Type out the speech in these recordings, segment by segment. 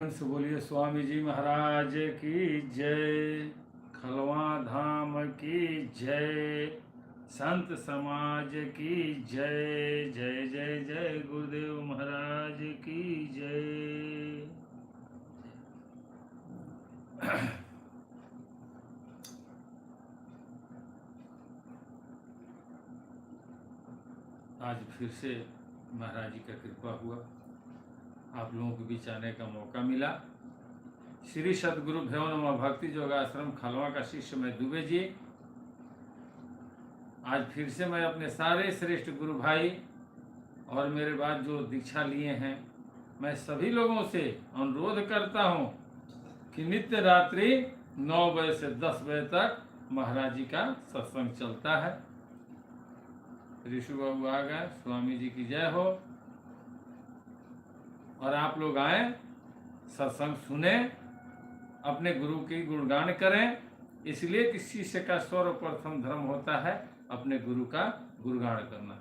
से बोलिए स्वामी जी महाराज की जय, खलवा धाम की जय, संत समाज की जय। जय जय जय गुरुदेव महाराज की जय। आज फिर से महाराज जी का कृपा हुआ, आप लोगों के बीच आने का मौका मिला। श्री सदगुरु भैरव नमः भक्ति योगाश्रम खलवा का शिष्य मैं दुबे जी। आज फिर से मैं अपने सारे श्रेष्ठ गुरु भाई और मेरे बाद जो दीक्षा लिए हैं, मैं सभी लोगों से अनुरोध करता हूं कि नित्य रात्रि 9 बजे से 10 बजे तक महाराज जी का सत्संग चलता है। ऋषु बाबू आ गए, स्वामी जी की जय हो। और आप लोग आए, सत्संग सुने, अपने गुरु की गुणगान करें। इसलिए कि शिष्य का सर्वप्रथम धर्म होता है अपने गुरु का गुणगान करना,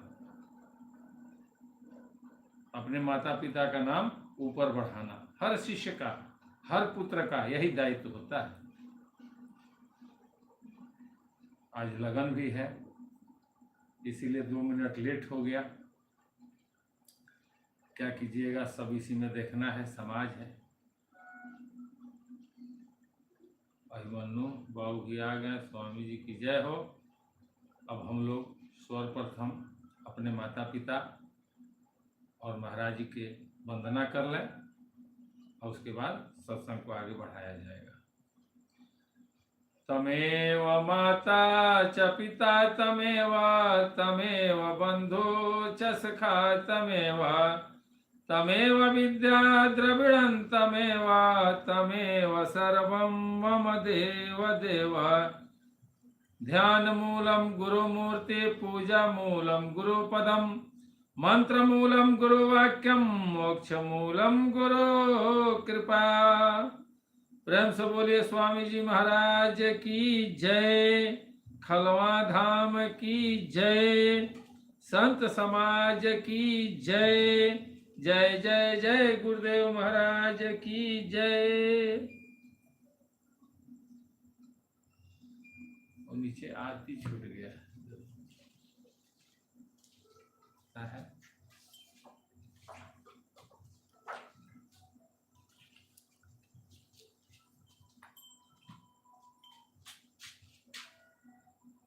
अपने माता पिता का नाम ऊपर बढ़ाना। हर शिष्य का, हर पुत्र का यही दायित्व होता है। आज लगन भी है, इसीलिए 2 मिनट लेट हो गया। क्या कीजिएगा, सब इसी में देखना है, समाज है। अभिमन्यु बाबू भी आ गए, स्वामी जी की जय हो। अब हम लोग सर्वप्रथम अपने माता पिता और महाराज जी के वंदना कर लें और उसके बाद सत्संग को आगे बढ़ाया जाएगा। तमेव माता च पिता तमेव, तमेव बंधु च सखा तमेव, तमेव विद्या द्रविणं तमेव, तमेव सर्वं मम देव देव। ध्यान मूलम गुरुमूर्ति, पूजा मूलम गुरुपदम, मंत्र मूलम गुरुवाक्यम, मोक्ष मूलम गुरु कृपा। प्रेम से बोलिए स्वामी जी महाराज की जय, खलवा धाम की जय, संत समाज की जय। जय जय जय गुरुदेव महाराज की जय। और नीचे आरती छूट गया है।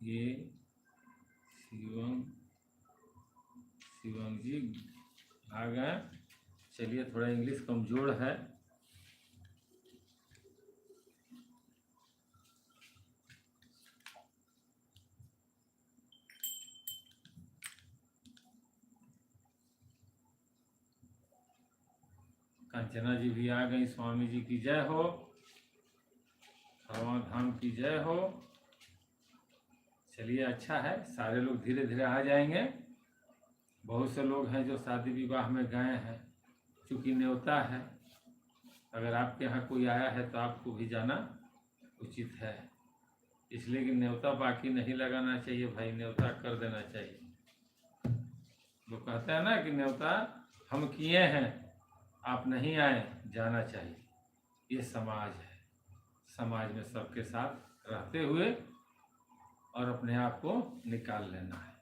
ये शिवम जी आ गए। चलिए, थोड़ा इंग्लिश कमजोर है। कंचना जी भी आ गई, स्वामी जी की जय हो, खलवा धाम की जय हो। चलिए, अच्छा है, सारे लोग धीरे धीरे आ जाएंगे। बहुत से लोग हैं जो शादी विवाह में गए हैं, चूँकि न्योता है। अगर आपके यहाँ कोई आया है तो आपको भी जाना उचित है, इसलिए कि न्योता बाकी नहीं लगाना चाहिए भाई, न्योता कर देना चाहिए। लोग कहते हैं ना कि न्योता हम किए हैं, आप नहीं आए, जाना चाहिए। ये समाज है, समाज में सबके साथ रहते हुए और अपने आप को निकाल लेना है,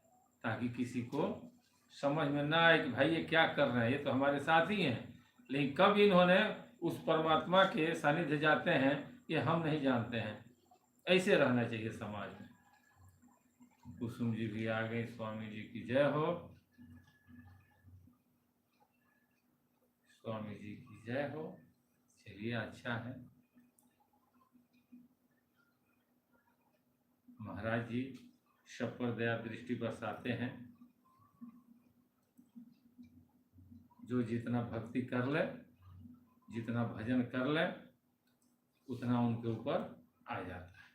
ताकि किसी को समझ में ना आए कि भाई ये क्या कर रहे हैं, ये तो हमारे साथ ही हैं, लेकिन कब इन्होंने उस परमात्मा के सानिध्य जाते हैं ये हम नहीं जानते हैं। ऐसे रहना चाहिए समाज में। कुसुम जी भी आ गई, स्वामी जी की जय हो, स्वामी जी की जय हो। चलिए, अच्छा है। महाराज जी सब पर दया दृष्टि बरसाते हैं। जो जितना भक्ति कर ले, जितना भजन कर ले, उतना उनके ऊपर आ जाता है।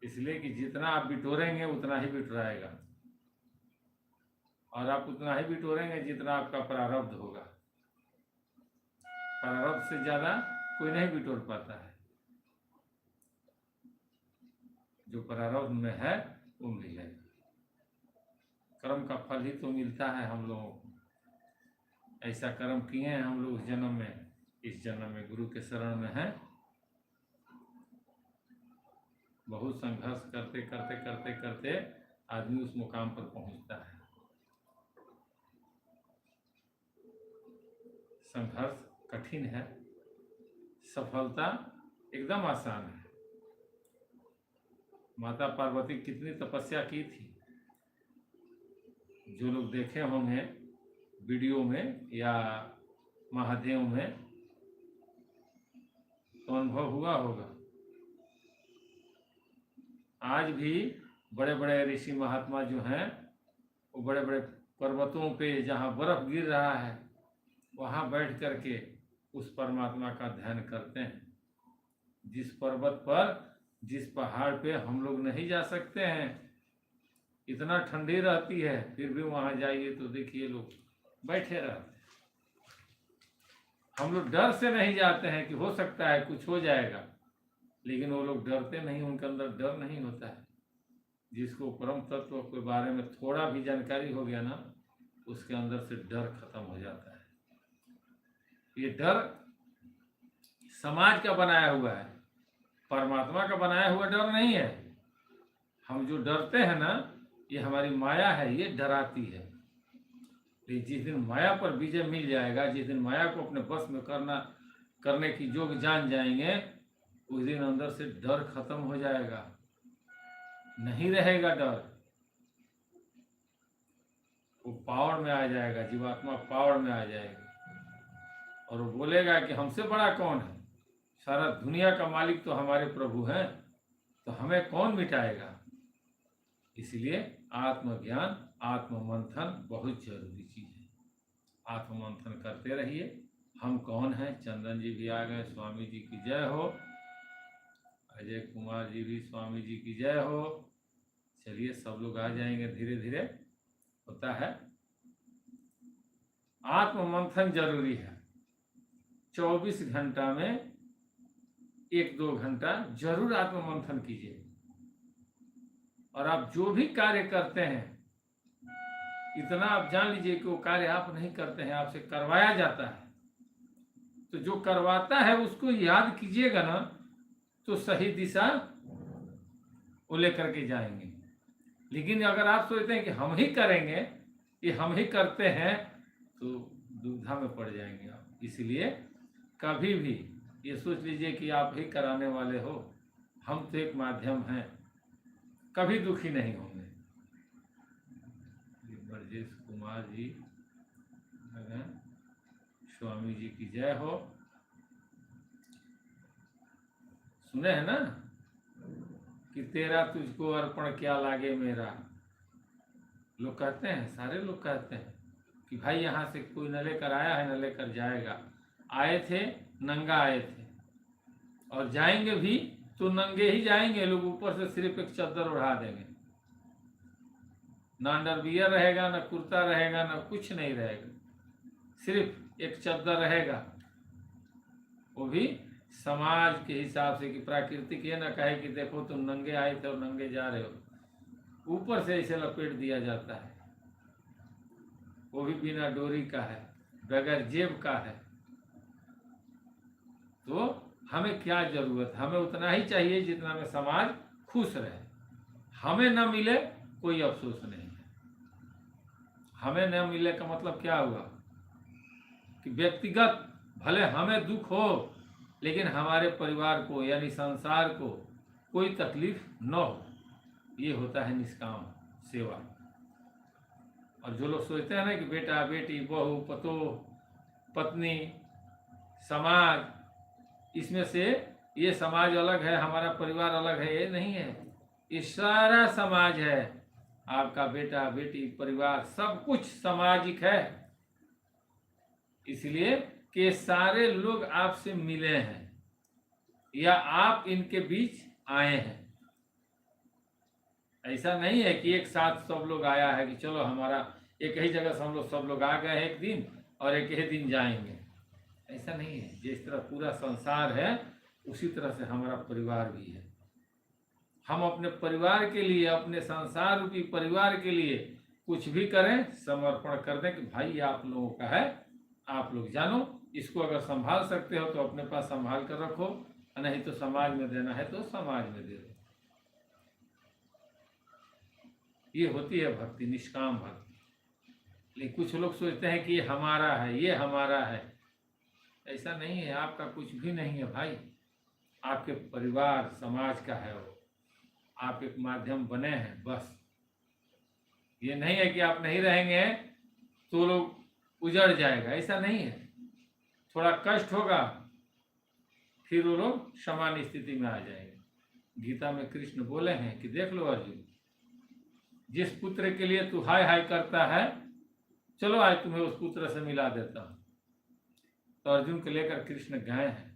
इसलिए कि जितना आप बिटोरेंगे उतना ही बिटोराएगा, और आप उतना ही बिटोरेंगे जितना आपका प्रारब्ध होगा। प्रारब्ध से ज्यादा कोई नहीं बिटोर पाता है। जो प्रारब्ध में है वो मिलेगा। कर्म का फल ही तो मिलता है हम लोगों को। ऐसा कर्म किए हैं हम लोग उस जन्म में इस जन्म में गुरु के शरण में हैं। बहुत संघर्ष करते करते करते करते आदमी उस मुकाम पर पहुंचता है। संघर्ष कठिन है, सफलता एकदम आसान है। माता पार्वती कितनी तपस्या की थी, जो लोग देखे होंगे वीडियो में या महादेव में तो अनुभव हुआ होगा। आज भी बड़े बड़े ऋषि महात्मा जो हैं वो बड़े बड़े पर्वतों पे जहाँ बर्फ गिर रहा है वहाँ बैठ करके उस परमात्मा का ध्यान करते हैं। जिस पर्वत पर, जिस पहाड़ पे हम लोग नहीं जा सकते हैं, इतना ठंडी रहती है, फिर भी वहाँ जाइए तो देखिए लोग बैठे रहते हैं। हम लोग डर से नहीं जाते हैं कि हो सकता है कुछ हो जाएगा, लेकिन वो लोग डरते नहीं, उनके अंदर डर नहीं होता है। जिसको परम तत्व के बारे में थोड़ा भी जानकारी हो गया ना, उसके अंदर से डर खत्म हो जाता है। ये डर समाज का बनाया हुआ है, परमात्मा का बनाया हुआ डर नहीं है। हम जो डरते हैं ना, ये हमारी माया है, ये डराती है। लेकिन जिस दिन माया पर विजय मिल जाएगा, जिस दिन माया को अपने बस में करने की जोग जान जाएंगे, उस दिन अंदर से डर खत्म हो जाएगा, नहीं रहेगा डर। वो पावर में आ जाएगा, जीवात्मा पावर में आ जाएगा और वो बोलेगा कि हमसे बड़ा कौन है, सारा दुनिया का मालिक तो हमारे प्रभु हैं, तो हमें कौन मिटाएगा। इसलिए आत्मज्ञान, आत्ममंथन बहुत जरूरी चीज है। आत्ममंथन करते रहिए। हम कौन हैं, चंदन जी भी आ गए, स्वामी जी की जय हो। अजय कुमार जी भी, स्वामी जी की जय हो। चलिए सब लोग आ जाएंगे, धीरे धीरे होता है। आत्ममंथन जरूरी है। 24 घंटा में 1-2 घंटा जरूर आत्ममंथन कीजिए। और आप जो भी कार्य करते हैं, इतना आप जान लीजिए कि वो कार्य आप नहीं करते हैं, आपसे करवाया जाता है। तो जो करवाता है उसको याद कीजिएगा ना, तो सही दिशा वो लेकर के जाएंगे। लेकिन अगर आप सोचते हैं कि हम ही करेंगे, ये हम ही करते हैं, तो दुविधा में पड़ जाएंगे आप। इसलिए कभी भी ये सोच लीजिए कि आप ही कराने वाले हो, हम तो एक माध्यम हैं, कभी दुखी नहीं होंगे। ब्रजेश कुमार जी, स्वामी जी की जय हो। सुने हैं ना कि तेरा तुझको अर्पण क्या लागे मेरा। लोग कहते हैं, सारे लोग कहते हैं कि भाई यहाँ से कोई न लेकर आया है न लेकर जाएगा। आए थे नंगा आए थे, और जाएंगे भी तो नंगे ही जाएंगे। लोग ऊपर से सिर्फ एक चादर उड़ा देंगे, ना अंडरवियर रहेगा, ना कुर्ता रहेगा, ना कुछ नहीं रहेगा, सिर्फ एक चादर रहेगा। वो भी समाज के हिसाब से कि प्राकृतिक ये ना कहे कि देखो तुम नंगे आए थे और नंगे जा रहे हो। ऊपर से इसे लपेट दिया जाता है, वो भी बिना डोरी का है, बगैर जेब का है। तो हमें क्या जरूरत, हमें उतना ही चाहिए जितना में समाज खुश रहे। हमें न मिले कोई अफसोस नहीं है। हमें न मिले का मतलब क्या हुआ कि व्यक्तिगत भले हमें दुख हो, लेकिन हमारे परिवार को यानी संसार को कोई तकलीफ न हो। ये होता है निष्काम सेवा। और जो लोग सोचते हैं ना कि बेटा बेटी, बहू, पतोह, पत्नी, समाज, इसमें से ये समाज अलग है, हमारा परिवार अलग है, ये नहीं है। ये सारा समाज है। आपका बेटा बेटी, परिवार, सब कुछ सामाजिक है। इसलिए कि सारे लोग आपसे मिले हैं या आप इनके बीच आए हैं। ऐसा नहीं है कि एक साथ सब लोग आया है कि चलो हमारा एक ही जगह से हम लोग सब लोग आ गए एक दिन और एक ही दिन जाएंगे। ऐसा नहीं है। जिस तरह पूरा संसार है, उसी तरह से हमारा परिवार भी है। हम अपने परिवार के लिए, अपने संसार रूपी परिवार के लिए कुछ भी करें, समर्पण कर दें कि भाई आप लोगों का है, आप लोग जानो, इसको अगर संभाल सकते हो तो अपने पास संभाल कर रखो, नहीं तो समाज में देना है तो समाज में दे दो। ये होती है भक्ति, निष्काम भक्ति। लेकिन कुछ लोग सोचते हैं कि ये हमारा है, ये हमारा है। ऐसा नहीं है, आपका कुछ भी नहीं है भाई। आपके परिवार समाज का है वो, आप एक माध्यम बने हैं बस। ये नहीं है कि आप नहीं रहेंगे तो लोग उजड़ जाएगा, ऐसा नहीं है। थोड़ा कष्ट होगा, फिर वो लोग समान स्थिति में आ जाएंगे। गीता में कृष्ण बोले हैं कि देख लो अर्जुन, जिस पुत्र के लिए तू हाय हाय करता है, चलो आज तुम्हें उस पुत्र से मिला देता हूं। तो अर्जुन को लेकर कृष्ण गए हैं।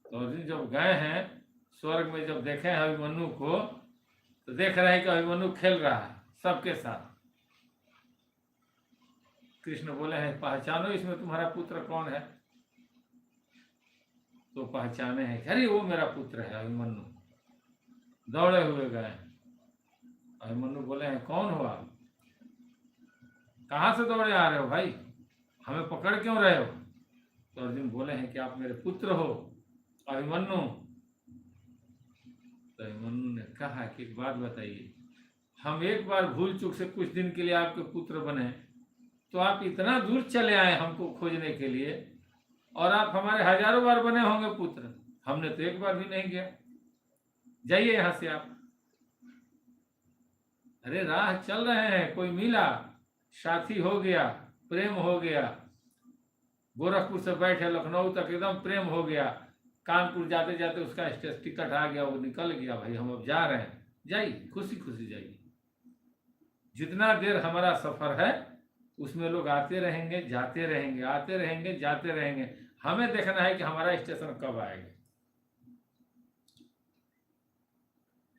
तो अर्जुन जब गए हैं स्वर्ग में, जब देखे हैं अभिमन्यु को, तो देख रहे हैं कि अभिमन्यु खेल रहा है सबके साथ। कृष्ण बोले हैं पहचानो इसमें तुम्हारा पुत्र कौन है। तो पहचाने हैं, अरे वो मेरा पुत्र है अभिमन्यु। दौड़े हुए गए। अभिमन्यु बोले हैं कौन हो आप, कहाँ से दौड़े आ रहे हो भाई, हमें पकड़ क्यों रहे हो। तो अर्जुन बोले हैं कि आप मेरे पुत्र हो अभिमन्यु। तो अभिमन्यु ने कहा कि एक बात बताइए, हम एक बार भूल चूक से कुछ दिन के लिए आपके पुत्र बने, तो आप इतना दूर चले आए हमको खोजने के लिए, और आप हमारे हजारों बार बने होंगे पुत्र, हमने तो एक बार भी नहीं किया। जाइए यहां से आप। अरे राह चल रहे हैं, कोई मिला, साथी हो गया, प्रेम हो गया, गोरखपुर से बैठे लखनऊ तक एकदम प्रेम हो गया, कानपुर जाते जाते उसका टिकट आ गया, वो निकल गया, भाई हम अब जा रहे हैं, जाइए खुशी खुशी जाइए। जितना देर हमारा सफर है उसमें लोग आते रहेंगे जाते रहेंगे, आते रहेंगे जाते रहेंगे, हमें देखना है कि हमारा स्टेशन कब आएगा।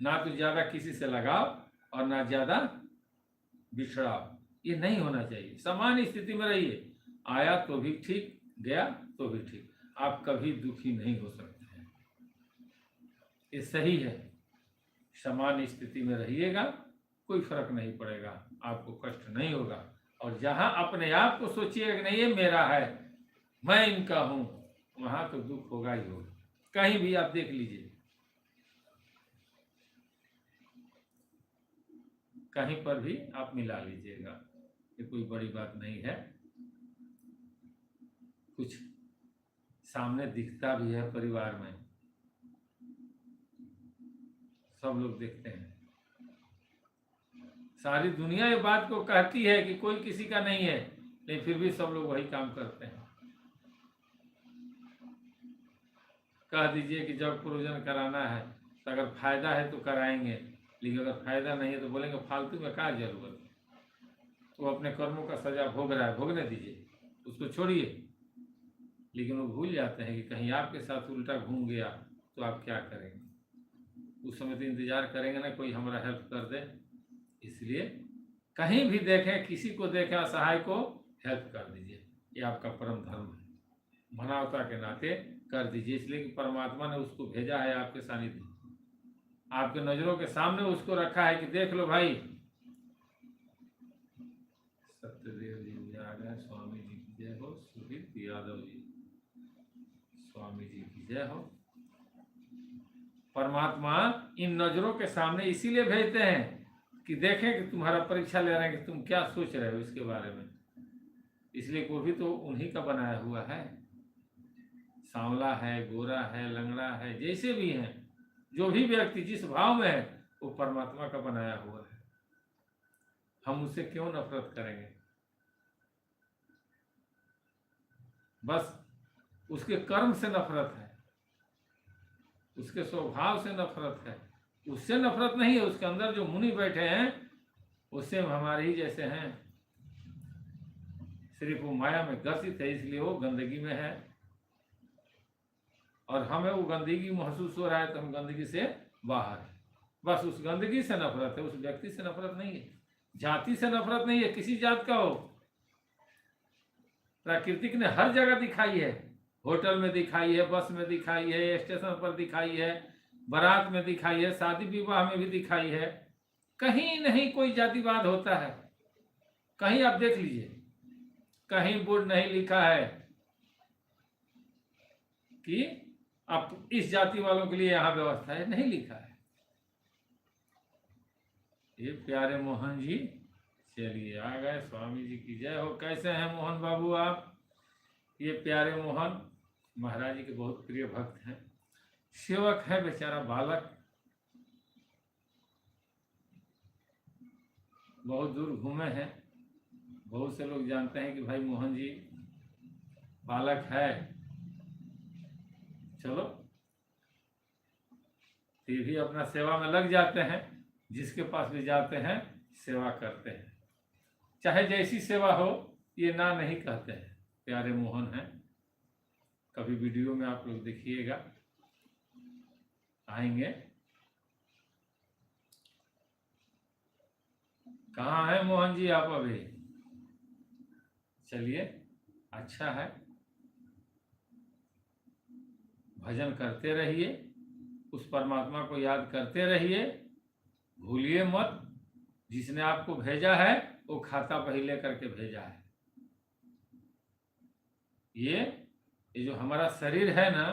ना तो ज्यादा किसी से लगाओ और ना ज्यादा बिछड़ाओ, ये नहीं होना चाहिए। समान स्थिति में रहिए, आया तो भी ठीक, गया तो भी ठीक, आप कभी दुखी नहीं हो सकते हैं। ये सही है, समान स्थिति में रहिएगा, कोई फर्क नहीं पड़ेगा, आपको कष्ट नहीं होगा। और जहां अपने आप को सोचिएगा कि नहीं ये मेरा है, मैं इनका हूं, वहां तो दुख होगा ही होगा। कहीं भी आप देख लीजिए, कहीं पर भी आप मिला लीजिएगा, ये कोई बड़ी बात नहीं है। कुछ सामने दिखता भी है परिवार में, सब लोग देखते हैं, सारी दुनिया ये बात को कहती है कि कोई किसी का नहीं है, लेकिन फिर भी सब लोग वही काम करते हैं। कह दीजिए कि जब प्रोजन कराना है तो अगर फायदा है तो कराएंगे, लेकिन अगर फायदा नहीं है तो बोलेंगे फालतू में क्या जरूरत है, तो अपने कर्मों का सजा भोग रहा है, भोगने दीजिए, उसको छोड़िए। लेकिन वो भूल जाते हैं कि कहीं आपके साथ उल्टा घूम गया तो आप क्या करेंगे। उस समय तो इंतजार करेंगे ना कोई हमारा हेल्प कर दे। इसलिए कहीं भी देखें, किसी को देखें असहाय को हेल्प कर दीजिए, ये आपका परम धर्म है, मानवता के नाते कर दीजिए। इसलिए कि परमात्मा ने उसको भेजा है आपके सानिध्य, आपके नजरों के सामने उसको रखा है कि देख लो भाई। सत्यदेव जी आ गए, स्वामी जी की जय हो, सुदीप यादव जी स्वामी जी की जय हो। परमात्मा इन नजरों के सामने इसीलिए भेजते हैं कि देखें कि तुम्हारा परीक्षा ले रहे हैं कि तुम क्या सोच रहे हो इसके बारे में। इसलिए वो भी तो उन्हीं का बनाया हुआ है, सांवला है, गोरा है, लंगड़ा है, जैसे भी हैं, जो भी व्यक्ति जिस भाव में है वो परमात्मा का बनाया हुआ है। हम उससे क्यों नफरत करेंगे। बस उसके कर्म से नफरत है, उसके स्वभाव से नफरत है, उससे नफरत नहीं है। उसके अंदर जो मुनि बैठे हैं उससे हमारे ही जैसे हैं, सिर्फ वो माया में ग्रसित है, इसलिए वो गंदगी में है। और हमें वो गंदगी महसूस हो रहा है तो हम गंदगी से बाहर है। बस उस गंदगी से नफरत है, उस व्यक्ति से नफरत नहीं है, जाति से नफरत नहीं है, किसी जात का हो। प्राकृतिक ने हर जगह दिखाई है, होटल में दिखाई है, बस में दिखाई है, स्टेशन पर दिखाई है, बारात में दिखाई है, शादी विवाह में भी दिखाई है। कहीं नहीं कोई जातिवाद होता है, कहीं आप देख लीजिए, कहीं बोर्ड नहीं लिखा है कि आप इस जाति वालों के लिए यहाँ व्यवस्था है, नहीं लिखा है। ये प्यारे मोहन जी, चलिए आ गए, स्वामी जी की जय हो। कैसे हैं मोहन बाबू आप? ये प्यारे मोहन महाराज जी के बहुत प्रिय भक्त हैं, सेवक है बेचारा बालक, बहुत दूर घूमे हैं। बहुत से लोग जानते हैं कि भाई मोहन जी बालक है, चलो फिर भी अपना सेवा में लग जाते हैं, जिसके पास भी जाते हैं सेवा करते हैं, चाहे जैसी सेवा हो, ये ना नहीं कहते हैं। प्यारे मोहन हैं, कभी वीडियो में आप लोग देखिएगा, आएंगे। कहाँ है मोहन जी आप अभी? चलिए अच्छा है, भजन करते रहिए, उस परमात्मा को याद करते रहिए, भूलिए मत। जिसने आपको भेजा है वो खाता बही लेकर के भेजा है। ये जो हमारा शरीर है ना,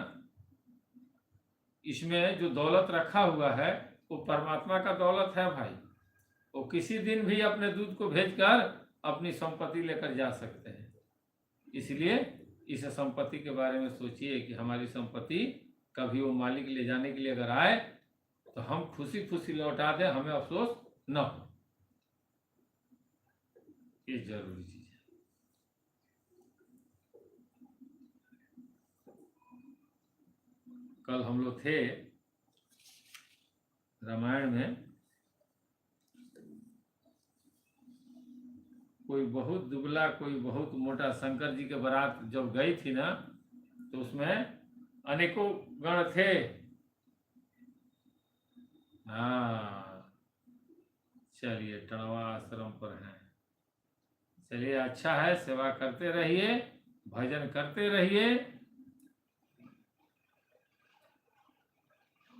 इसमें जो दौलत रखा हुआ है वो परमात्मा का दौलत है भाई। वो किसी दिन भी अपने दूध को भेजकर अपनी संपत्ति लेकर जा सकते हैं। इसलिए इस संपत्ति के बारे में सोचिए कि हमारी संपत्ति कभी वो मालिक ले जाने के लिए अगर आए तो हम खुशी खुशी लौटा दें, हमें अफसोस न हो। ये जरूरी चीज है। कल हम लोग थे रामायण में, कोई बहुत दुबला कोई बहुत मोटा, शंकर जी के बारात जब गई थी ना, तो उसमें अनेकों गण थे। हाँ चलिए, टणवा आश्रम पर हैं। चलिए अच्छा है, सेवा करते रहिए, भजन करते रहिए,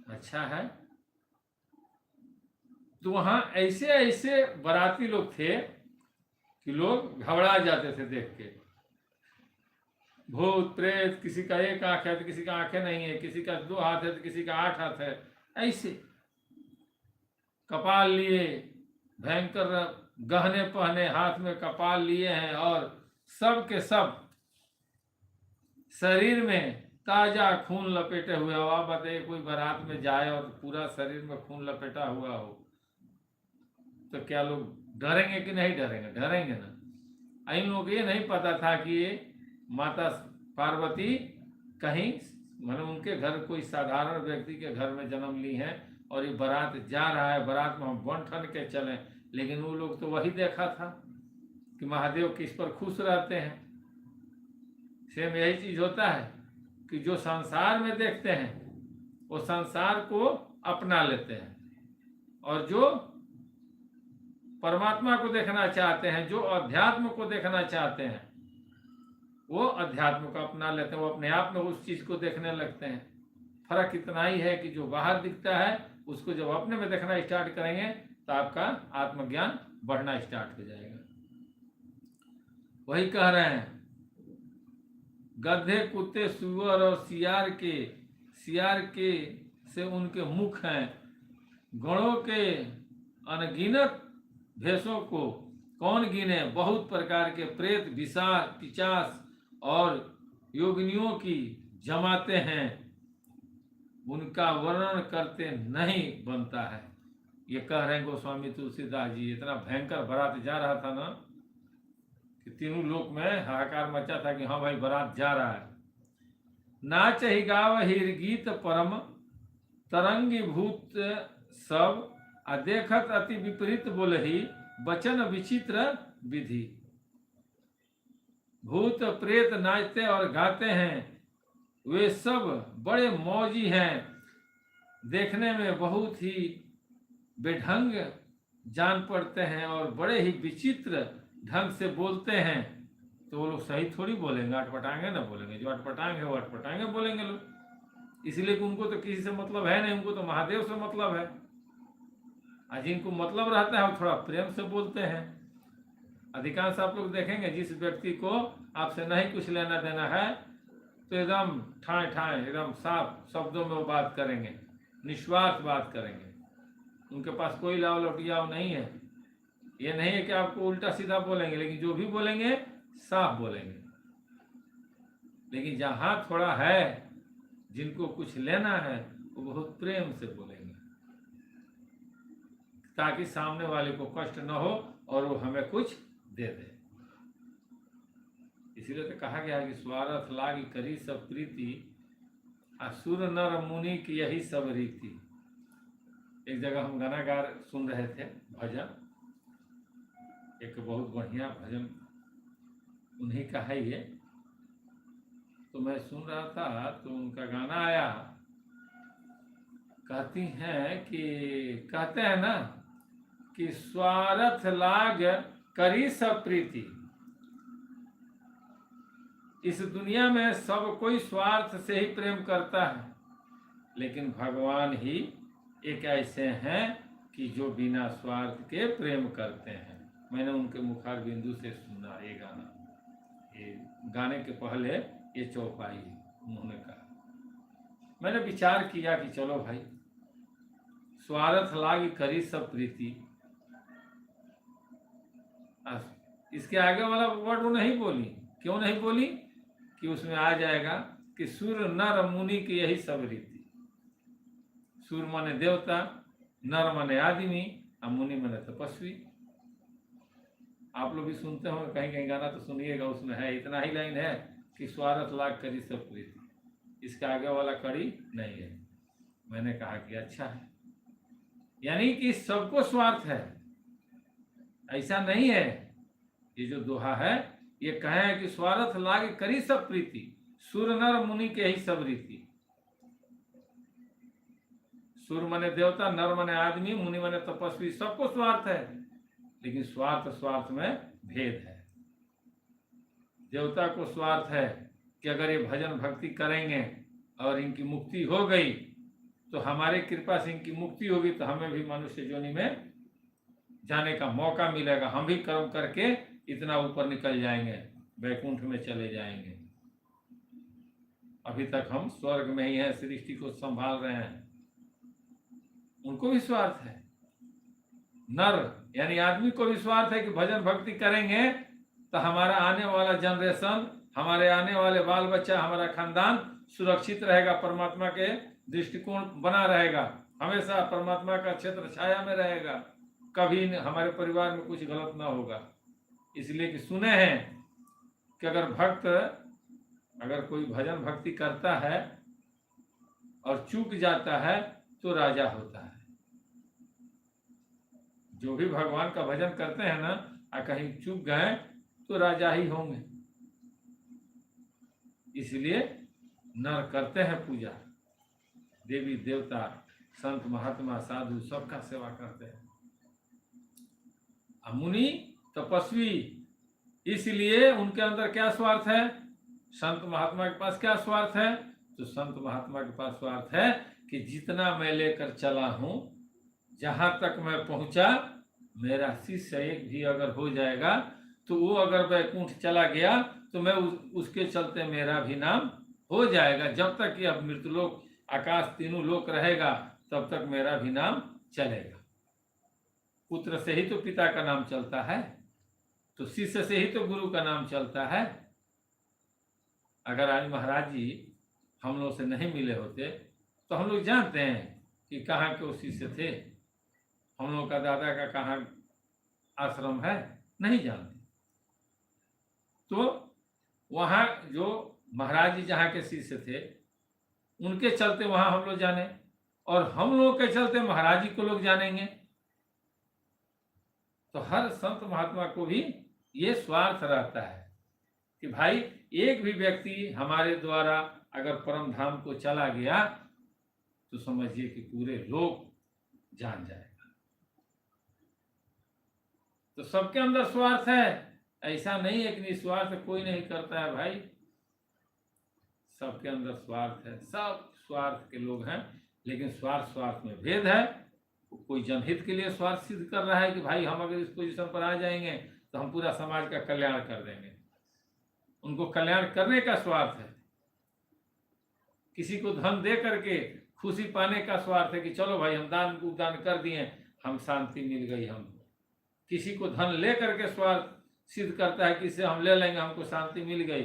अच्छा है। तो वहां ऐसे ऐसे बाराती लोग थे कि लोग घबरा जाते थे देख के। भूत प्रेत, किसी का एक आंख है तो किसी का आंखें नहीं है, किसी का 2 हाथ है तो किसी का 8 हाथ है, ऐसे कपाल लिए, भयंकर गहने पहने, हाथ में कपाल लिए हैं, और सब के सब शरीर में ताजा खून लपेटे हुए। अब आप बताइए, कोई बारात में जाए और पूरा शरीर में खून लपेटा हुआ हो तो क्या लोग डरेंगे कि नहीं डरेंगे? डरेंगे ना। इन लोगों को ये नहीं पता था कि ये माता पार्वती कहीं, मतलब उनके घर कोई साधारण व्यक्ति के घर में जन्म ली है, और ये बारात जा रहा है, बारात में हम बन ठन के चलें। लेकिन वो लोग तो वही देखा था कि महादेव किस पर खुश रहते हैं। सेम यही चीज होता है कि जो संसार में देखते हैं वो संसार को अपना लेते हैं, और जो परमात्मा को देखना चाहते हैं, जो अध्यात्म को देखना चाहते हैं, वो अध्यात्म को अपना लेते हैं, वो अपने आप में उस चीज को देखने लगते हैं। फर्क इतना ही है कि जो बाहर दिखता है उसको जब अपने में देखना स्टार्ट करेंगे तो आपका आत्मज्ञान बढ़ना स्टार्ट हो जाएगा। वही कह रहे हैं, गधे कुत्ते सुअर और सियार के से उनके मुख हैं, गणों के अनगिनत भेषों को कौन गिने, बहुत प्रकार के प्रेत पिशाच और योगिनियों की जमाते हैं, उनका वर्णन करते नहीं बनता है। ये कह रहे हैं गोस्वामी तुलसीदास जी। इतना भयंकर बारात जा रहा था ना कि तीनों लोक में हाहाकार मचा था कि हाँ भाई बारात जा रहा है। नाच ही गाव हीर गीत परम तरंगी भूत सब, आ देखत अति विपरीत बोलही वचन विचित्र विधि। भूत प्रेत नाचते और गाते हैं, वे सब बड़े मौजी हैं, देखने में बहुत ही बेढंग जान पड़ते हैं और बड़े ही विचित्र ढंग से बोलते हैं। तो वो लोग सही थोड़ी बोलेंगे, अटपटांगे ना बोलेंगे। जो अटपटांगे वो अटपटांगे बोलेंगे लोग, इसलिए कि उनको तो किसी से मतलब है नहीं, उनको तो महादेव से मतलब है। और जिनको मतलब रहता है वो थोड़ा प्रेम से बोलते हैं। अधिकांश आप लोग देखेंगे, जिस व्यक्ति को आपसे नहीं कुछ लेना देना है, तो एकदम ठाए ठाए एकदम साफ शब्दों में वो बात करेंगे, निस्वार्थ बात करेंगे। उनके पास कोई लाव लौटियाव नहीं है। ये नहीं है कि आपको उल्टा सीधा बोलेंगे, लेकिन जो भी बोलेंगे साफ बोलेंगे। लेकिन जहां थोड़ा है, जिनको कुछ लेना है, वो बहुत प्रेम से बोलेंगे, ताकि सामने वाले को कष्ट न हो और वो हमें कुछ दे दे। इसीलिए तो कहा गया है कि स्वार्थ लागी करी सब प्रीति, असुर नर मुनि की यही सब रीति। एक जगह हम गाना गा सुन रहे थे, भजन, एक बहुत बढ़िया भजन उन्हीं का है ये। तो मैं सुन रहा था तो उनका गाना आया, कहती हैं कि कहते हैं ना कि स्वार्थ लाग करी सब प्रीति। इस दुनिया में सब कोई स्वार्थ से ही प्रेम करता है, लेकिन भगवान ही एक ऐसे हैं कि जो बिना स्वार्थ के प्रेम करते हैं। मैंने उनके मुखार बिंदु से सुना ये गाना। ये गाने के पहले ये चौपाई उन्होंने कहा। मैंने विचार किया कि चलो भाई, स्वार्थ लागी करी सब प्रीति, इसके आगे वाला वर्ड वो नहीं बोली। क्यों नहीं बोली? कि उसमें आ जाएगा कि सुर नर मुनि की यही सब रीति। सुर माने देवता, नर माने आदमी और मुनि माने तपस्वी। आप लोग भी सुनते होंगे, कहीं कहीं गाना तो सुनिएगा, उसमें है इतना ही लाइन है कि स्वार्थ लाग करी सब प्रीति, इसके आगे वाला कड़ी नहीं है। मैंने कहा कि अच्छा है, यानी कि सबको स्वार्थ है, ऐसा नहीं है। ये जो दोहा है ये कहे कि स्वार्थ लागे करी सब प्रीति, सुर नर मुनि के ही सब रीति। सुर मने देवता, नर मने आदमी, मुनि मने तपस्वी, सबको स्वार्थ है, लेकिन स्वार्थ में भेद है। देवता को स्वार्थ है कि अगर ये भजन भक्ति करेंगे और इनकी मुक्ति हो गई तो हमारे कृपा से इनकी मुक्ति होगी, तो हमें भी मनुष्य योनि में जाने का मौका मिलेगा, हम भी कर्म करके इतना ऊपर निकल जाएंगे, वैकुंठ में चले जाएंगे। अभी तक हम स्वर्ग में ही हैं, सृष्टि को संभाल रहे हैं। उनको भी स्वार्थ है। नर यानी आदमी को भी स्वार्थ है कि भजन भक्ति करेंगे तो हमारा आने वाला जनरेशन, हमारे आने वाले बाल बच्चा, हमारा खानदान सुरक्षित रहेगा, परमात्मा के दृष्टिकोण बना रहेगा, हमेशा परमात्मा का क्षेत्र छाया में रहेगा, कभी हमारे परिवार में कुछ गलत ना होगा। इसलिए कि सुने हैं कि अगर कोई भजन भक्ति करता है और चूक जाता है तो राजा होता है। जो भी भगवान का भजन करते हैं ना, कहीं चूक गए तो राजा ही होंगे। इसलिए नर करते हैं पूजा, देवी देवता, संत महात्मा, साधु, सबका सेवा करते हैं। मुनि तपस्वी, इसलिए उनके अंदर क्या स्वार्थ है? संत महात्मा के पास क्या स्वार्थ है? तो संत महात्मा के पास स्वार्थ है कि जितना मैं लेकर चला हूं, जहां तक मैं पहुंचा, मेरा शिष्य एक भी अगर हो जाएगा तो वो अगर वैकुंठ चला गया तो मैं उसके चलते मेरा भी नाम हो जाएगा। जब तक यह मृत्युलोक, आकाश, तीनों लोक रहेगा तब तक मेरा भी नाम चलेगा। पुत्र से ही तो पिता का नाम चलता है, तो शिष्य से ही तो गुरु का नाम चलता है। अगर आज महाराज जी हम लोग से नहीं मिले होते तो हम लोग जानते हैं कि कहाँ के वो शिष्य थे, हम लोग का दादा का कहाँ आश्रम है, नहीं जानते। तो वहाँ जो महाराज जी जहाँ के शिष्य थे उनके चलते वहाँ हम लोग जाने, और हम लोग के चलते महाराज जी को लोग जानेंगे। तो हर संत महात्मा को भी ये स्वार्थ रहता है कि भाई एक भी व्यक्ति हमारे द्वारा अगर परम धाम को चला गया तो समझिए कि पूरे लोग जान जाएगा। तो सबके अंदर स्वार्थ है, ऐसा नहीं है कि निस्वार्थ कोई नहीं करता है भाई, सबके अंदर स्वार्थ है, सब स्वार्थ के लोग हैं। लेकिन स्वार्थ में भेद है। कोई जनहित के लिए स्वार्थ सिद्ध कर रहा है कि भाई हम अगर इस पोजीशन पर आ जाएंगे तो हम पूरा समाज का कल्याण कर देंगे, उनको कल्याण करने का स्वार्थ है। किसी को धन दे करके खुशी पाने का स्वार्थ है कि चलो भाई हम दान उदान कर दिए, हम शांति मिल गई हमको। किसी को धन ले करके स्वार्थ सिद्ध करता है कि इससे हम ले लेंगे हमको शांति मिल गई,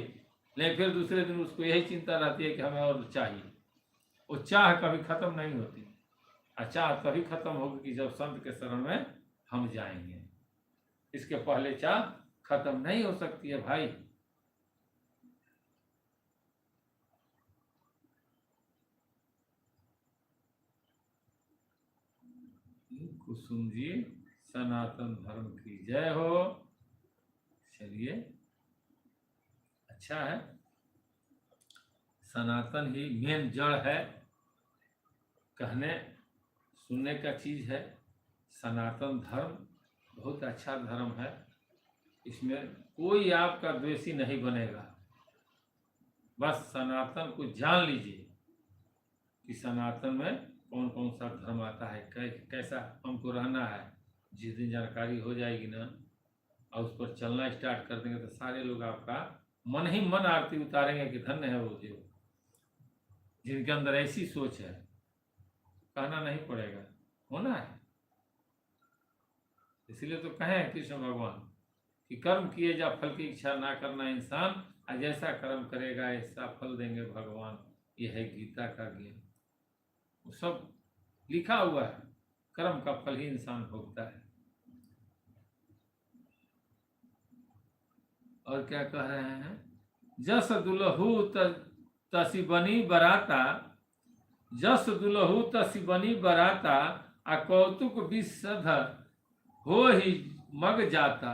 लेकिन फिर दूसरे दिन उसको यही चिंता रहती है कि हमें और चाहिए। वो चाह कभी खत्म नहीं होती। चाह तभी खत्म होगी कि जब संत के शरण में हम जाएंगे। इसके पहले चाह खत्म नहीं हो सकती है भाई। कुसुम जी सनातन धर्म की जय हो। चलिए अच्छा है, सनातन ही मेन जड़ है, कहने सुनने का चीज है। सनातन धर्म बहुत अच्छा धर्म है, इसमें कोई आपका द्वेषी नहीं बनेगा। बस सनातन को जान लीजिए कि सनातन में कौन कौन सा धर्म आता है, कैसा हमको रहना है। जिस दिन जानकारी हो जाएगी ना और उस पर चलना स्टार्ट कर देंगे तो सारे लोग आपका मन ही मन आरती उतारेंगे कि धन्य है वो जो जिनके अंदर ऐसी सोच है। कहना नहीं पड़ेगा, होना है। इसलिए तो कहें कृष्ण भगवान कि कर्म किए जा फल की इच्छा ना करना इंसान, और जैसा कर्म करेगा ऐसा फल देंगे भगवान। यह है गीता का ज्ञान, वो सब लिखा हुआ है। कर्म का फल ही इंसान भोगता है। और क्या कह रहे हैं, जस दुलहु तसी बनी बराता, जस दुलहु तसी बनी बराता, आ कौतुक विशध हो ही मग जाता।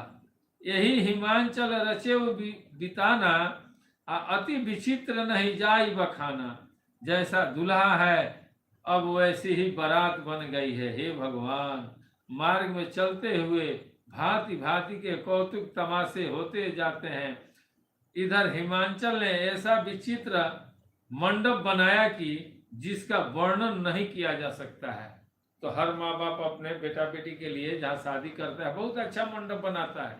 यही हिमांचल रचे बिताना, आ अति विचित्र नहीं जाई बखाना। जैसा दुल्हा है अब वैसी ही बारात बन गई है। हे भगवान, मार्ग में चलते हुए भांति भांति के कौतुक तमाशे होते जाते हैं। इधर हिमांचल ने ऐसा विचित्र मंडप बनाया कि जिसका वर्णन नहीं किया जा सकता है। तो हर माँ बाप अपने बेटा बेटी के लिए जहाँ शादी करता है बहुत अच्छा मंडप बनाता है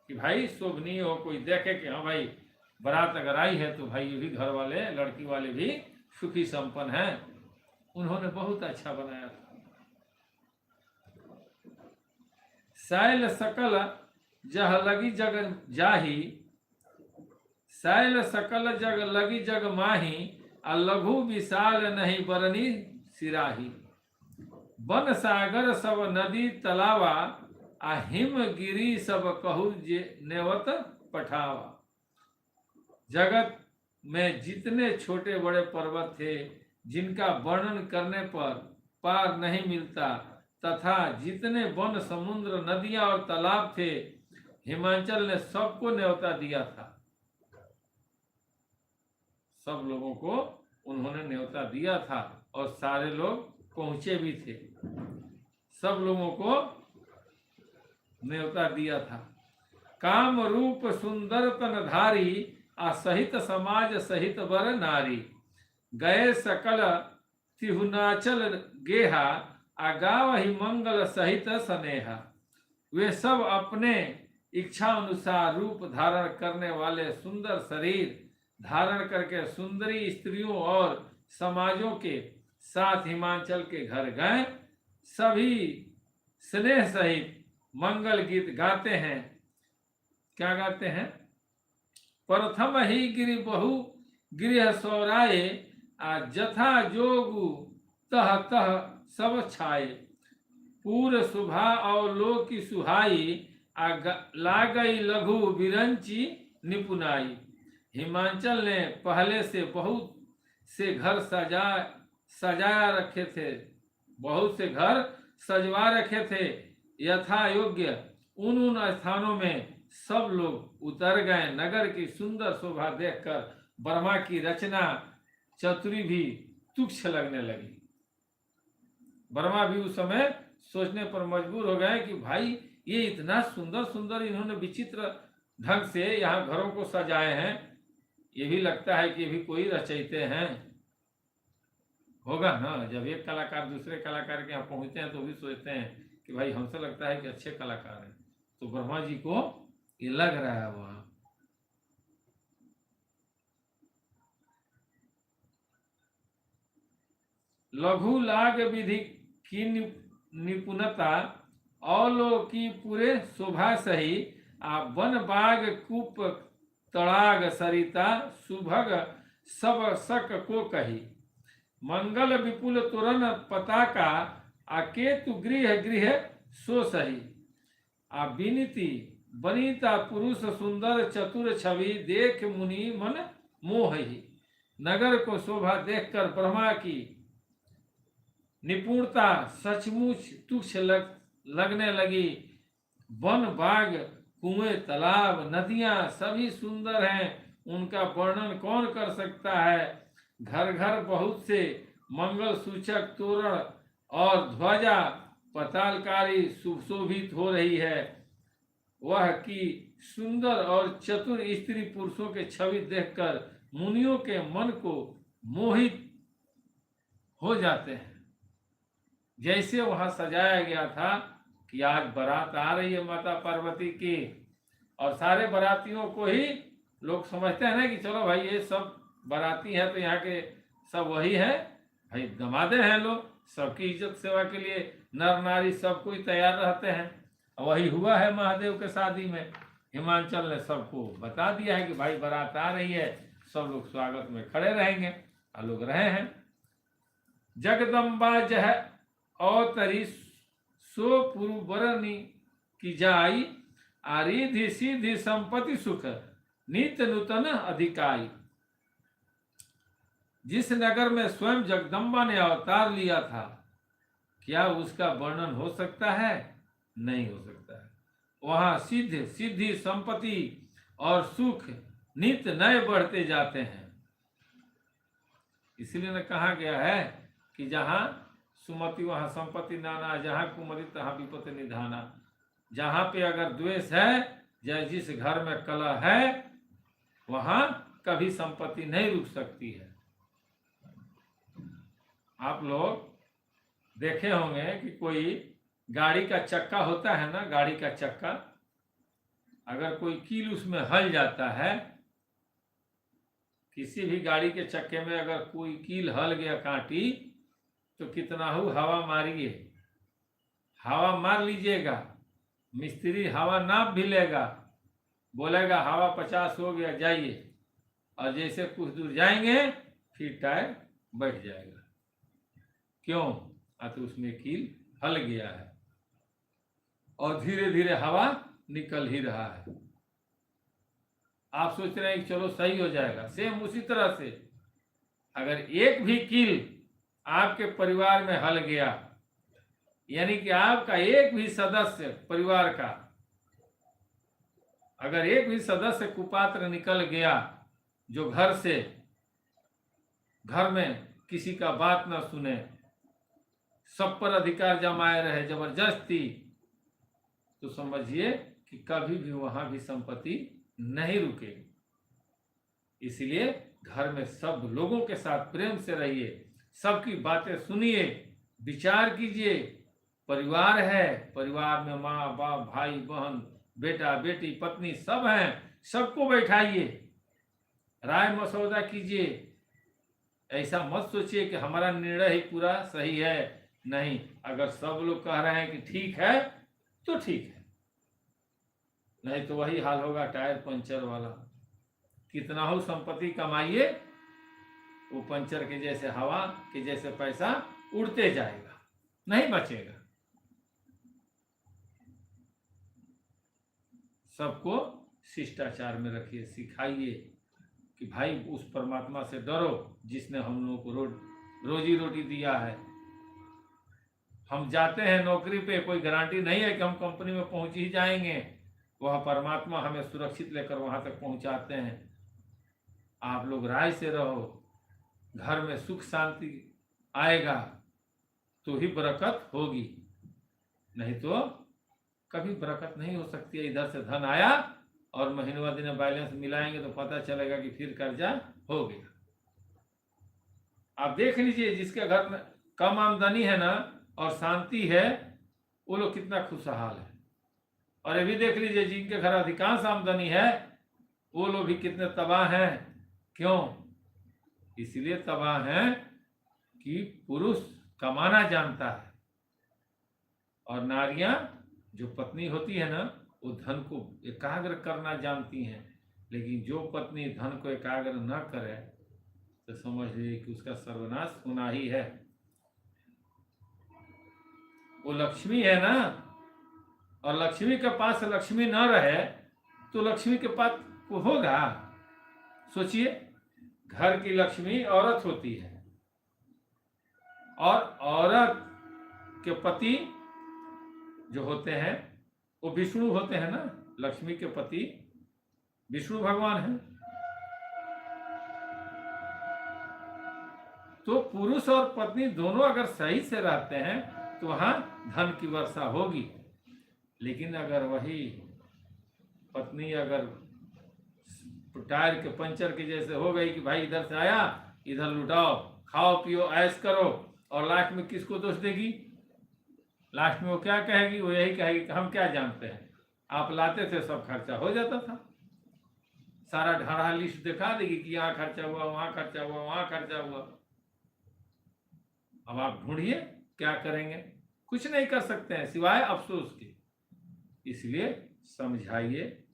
कि भाई शोभनीय हो, कोई देखे कि हाँ भाई बारात अगर आई है तो भाई ये भी घर वाले लड़की वाले भी सुखी संपन्न हैं। उन्होंने बहुत अच्छा बनाया था। सैल सकल जह लगी जग जाही, सैल सकल जग लगी जग माही, आ लघु विशाल नहीं बरनी सिराही। वन सागर सब नदी तलावा, आ हिम गिरी सब कहू जे नेवत पठावा। जगत में जितने छोटे बड़े पर्वत थे जिनका वर्णन करने पर पार नहीं मिलता, तथा जितने वन समुद्र नदियां और तालाब थे, हिमाचल ने सबको न्योता दिया था। सब लोगों को उन्होंने न्योता दिया था और सारे लोग पहुंचे भी थे। सब लोगों को न्योता दिया था। काम रूप सुंदर तनधारी, आ सहित समाज सहित वर नारी। गए सकल तिहुनाचल गेहा, आ गाव ही मंगल सहित स्नेहा। वे सब अपने इच्छा अनुसार रूप धारण करने वाले सुंदर शरीर धारण करके सुंदरी स्त्रियों और समाजों के साथ हिमाचल के घर गए। सभी स्नेह सहित मंगल गीत गाते हैं। क्या गाते हैं, प्रथम ही गिरि बहु गृह सौराये, आ जथा जोगु तह तह सब छाए। पूर सुभा और लोक की सुहाई, आ लागई लघु बिरंची निपुनाई। हिमाचल ने पहले से बहुत से घर सजाया रखे थे, बहुत से घर सजवा रखे थे। यथा योग्य उन स्थानों में सब लोग उतर गए। नगर की सुंदर शोभा देखकर वर्मा की रचना चतुरी भी तुच्छ लगने लगी। वर्मा भी उस समय सोचने पर मजबूर हो गए कि भाई ये इतना सुंदर सुंदर इन्होंने विचित्र ढंग से यहाँ घरों को सजाए हैं, ये भी लगता है कि ये भी कोई रचयिते हैं। होगा ना, जब एक कलाकार दूसरे कलाकार के यहाँ पहुंचते हैं तो भी सोचते हैं कि भाई हमसे लगता है कि अच्छे कलाकार हैं। तो ब्रह्मा जी को ये लग रहा है वहां। लघु लाग विधि की निपुणता, अवलोकी पूरे शोभा सही, आ वन बाग कूप तड़ाग सरिता, सुभग सब सक को कही। मंगल विपुल तोरण पताका, आ केतु गृह गृह सो सही। आ विनीति बनीता पुरुष सुंदर चतुर छवि, देख मुनि मन मोहि। नगर को शोभा देखकर ब्रह्मा की निपुणता सचमुच तुच्छ लगने लगी। वन बाग कुएं तालाब नदियां सभी सुंदर हैं, उनका वर्णन कौन कर सकता है। घर घर बहुत से मंगल सूचक तोरण और ध्वजा पतालकारी सुशोभित हो रही है। वह की सुंदर और चतुर स्त्री पुरुषों के छवि देखकर मुनियों के मन को मोहित हो जाते हैं। जैसे वहां सजाया गया था कि आज बारात आ रही है माता पार्वती की, और सारे बारातियों को ही लोग समझते हैं ना कि चलो भाई ये सब बाराती है तो यहाँ के सब वही है, भाई दमादे हैं लोग, सबकी इज्जत सेवा के लिए नर नारी सब कोई तैयार रहते हैं। वही हुआ है महादेव के शादी में। हिमांचल ने सबको बता दिया है कि भाई बारात आ रही है, सब लोग स्वागत में खड़े रहेंगे, और लोग रहे हैं। जगदम्बा जह अवतरी सो पुरबरनी की जाई, आ रिधि सिद्धि संपत्ति सुख नित्य नूतन अधिकाई। जिस नगर में स्वयं जगदम्बा ने अवतार लिया था, क्या उसका वर्णन हो सकता है? नहीं हो सकता है। वहां सिद्ध सिद्धि संपत्ति और सुख नित्य नए बढ़ते जाते हैं। इसलिए न कहा गया है कि जहां सुमति वहां संपत्ति नाना, जहां कुमति तहां विपत्ति निधाना। जहां पे अगर द्वेष है या जिस घर में कलह है, वहां कभी संपत्ति नहीं रुक सकती है। आप लोग देखे होंगे कि कोई गाड़ी का चक्का होता है ना, गाड़ी का चक्का, अगर कोई कील उसमें हल जाता है, किसी भी गाड़ी के चक्के में अगर कोई कील हल गया कांटी, तो कितना हो हवा मारिए, हवा मार लीजिएगा, मिस्त्री हवा नाप भी लेगा, बोलेगा हवा 50 हो गया जाइए, और जैसे कुछ दूर जाएंगे फिर टायर बैठ जाएगा। क्यों? तो उसमें कील हल गया है और धीरे धीरे हवा निकल ही रहा है। आप सोच रहे हैं कि चलो सही हो जाएगा। सेम उसी तरह से अगर एक भी कील आपके परिवार में हल गया, यानी कि आपका एक भी सदस्य परिवार का अगर एक भी सदस्य कुपात्र निकल गया, जो घर में किसी का बात ना सुने, सब पर अधिकार जमाए रहे जबरदस्ती, तो समझिए कि कभी भी वहां भी संपत्ति नहीं रुकेगी। इसलिए घर में सब लोगों के साथ प्रेम से रहिए, सबकी बातें सुनिए, विचार कीजिए। परिवार है, परिवार में माँ बाप भाई बहन बेटा बेटी पत्नी सब हैं, सबको बैठाइए, राय मसौदा कीजिए। ऐसा मत सोचिए कि हमारा निर्णय ही पूरा सही है। नहीं, अगर सब लोग कह रहे हैं कि ठीक है तो ठीक है, नहीं तो वही हाल होगा टायर पंचर वाला। कितना हो संपत्ति कमाइए, वो पंचर के जैसे हवा के जैसे पैसा उड़ते जाएगा, नहीं बचेगा। सबको शिष्टाचार में रखिए, सिखाइए कि भाई उस परमात्मा से डरो जिसने हम लोगों को रोजी रोटी दिया है। हम जाते हैं नौकरी पे, कोई गारंटी नहीं है कि हम कंपनी में पहुंच ही जाएंगे। वह परमात्मा हमें सुरक्षित लेकर वहां तक पहुंचाते हैं। आप लोग राय से रहो, घर में सुख शांति आएगा तो ही बरकत होगी, नहीं तो कभी बरकत नहीं हो सकती है। इधर से धन आया और महीनों दिन बैलेंस मिलाएंगे तो पता चलेगा कि फिर कर्जा हो गया। आप देख लीजिए, जिसके घर में कम आमदनी है ना और शांति है, वो लोग कितना खुशहाल है। और ये भी देख लीजिए, जिनके घर अधिकांश आमदनी है, वो लोग भी कितने तबाह हैं। क्यों? इसलिए तबाह हैं कि पुरुष कमाना जानता है और नारियां जो पत्नी होती है ना, वो धन को एकाग्र करना जानती हैं। लेकिन जो पत्नी धन को एकाग्र न करे तो समझ लीजिए कि उसका सर्वनाश होना ही है। वो लक्ष्मी है ना, और लक्ष्मी के पास लक्ष्मी न रहे तो लक्ष्मी के पास वो होगा? सोचिए, घर की लक्ष्मी औरत होती है और औरत के पति जो होते हैं वो विष्णु होते हैं ना। लक्ष्मी के पति विष्णु भगवान हैं। तो पुरुष और पत्नी दोनों अगर सही से रहते हैं तो वहां धन की वर्षा होगी। लेकिन अगर वही पत्नी अगर टायर के पंचर के जैसे हो गई कि भाई इधर से आया इधर लुटाओ, खाओ पियो ऐश करो, और लास्ट में किसको दोष देगी? लास्ट में वो क्या कहेगी? वो यही कहेगी कि हम क्या जानते हैं, आप लाते थे सब खर्चा हो जाता था। सारा ढाढ़ा लिस्ट दिखा देगी कि यहाँ खर्चा हुआ, वहां खर्चा हुआ, वहां खर्चा हुआ। अब आप ढूंढिए क्या करेंगे? कुछ नहीं कर सकते हैं सिवाय अफसोस के। इसलिए समझाइए,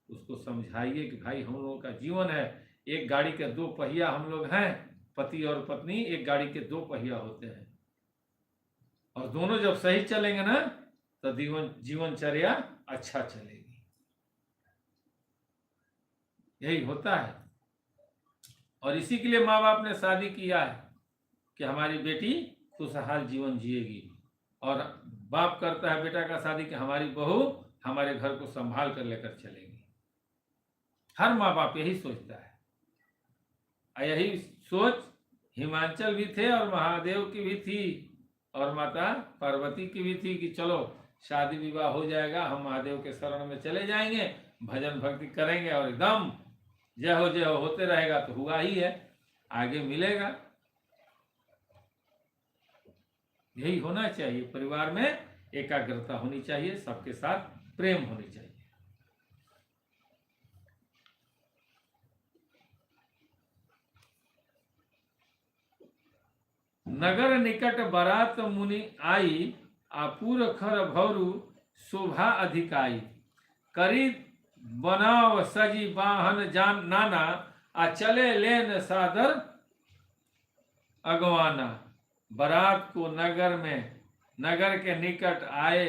उसको समझाइए कि भाई हम लोगों का जीवन है, एक गाड़ी के दो पहिया हम लोग हैं, पति और पत्नी एक गाड़ी के दो पहिया होते हैं, और दोनों जब सही चलेंगे ना तो जीवनचर्या अच्छा चलेगी। यही होता है। और इसी के लिए माँ बाप ने शादी किया है कि हमारी बेटी खुशहाल जीवन जिएगी, और बाप करता है बेटा का शादी कि हमारी बहू हमारे घर को संभाल कर लेकर चलेगी। हर माँ बाप यही सोचता है, और यही सोच हिमांचल भी थे और महादेव की भी थी और माता पार्वती की भी थी कि चलो शादी विवाह हो जाएगा, हम महादेव के शरण में चले जाएंगे, भजन भक्ति करेंगे और एकदम जय हो होते रहेगा। तो हुआ ही है, आगे मिलेगा। यही होना चाहिए। परिवार में एकाग्रता होनी चाहिए, सबके साथ प्रेम होनी चाहिए। नगर निकट बारात मुनि आई, आपूर खर भौरु शोभा अधिकाई। करी बनाव सजी वाहन जान नाना, आ चले लेन सादर अगवाना। बारात को नगर के निकट आए,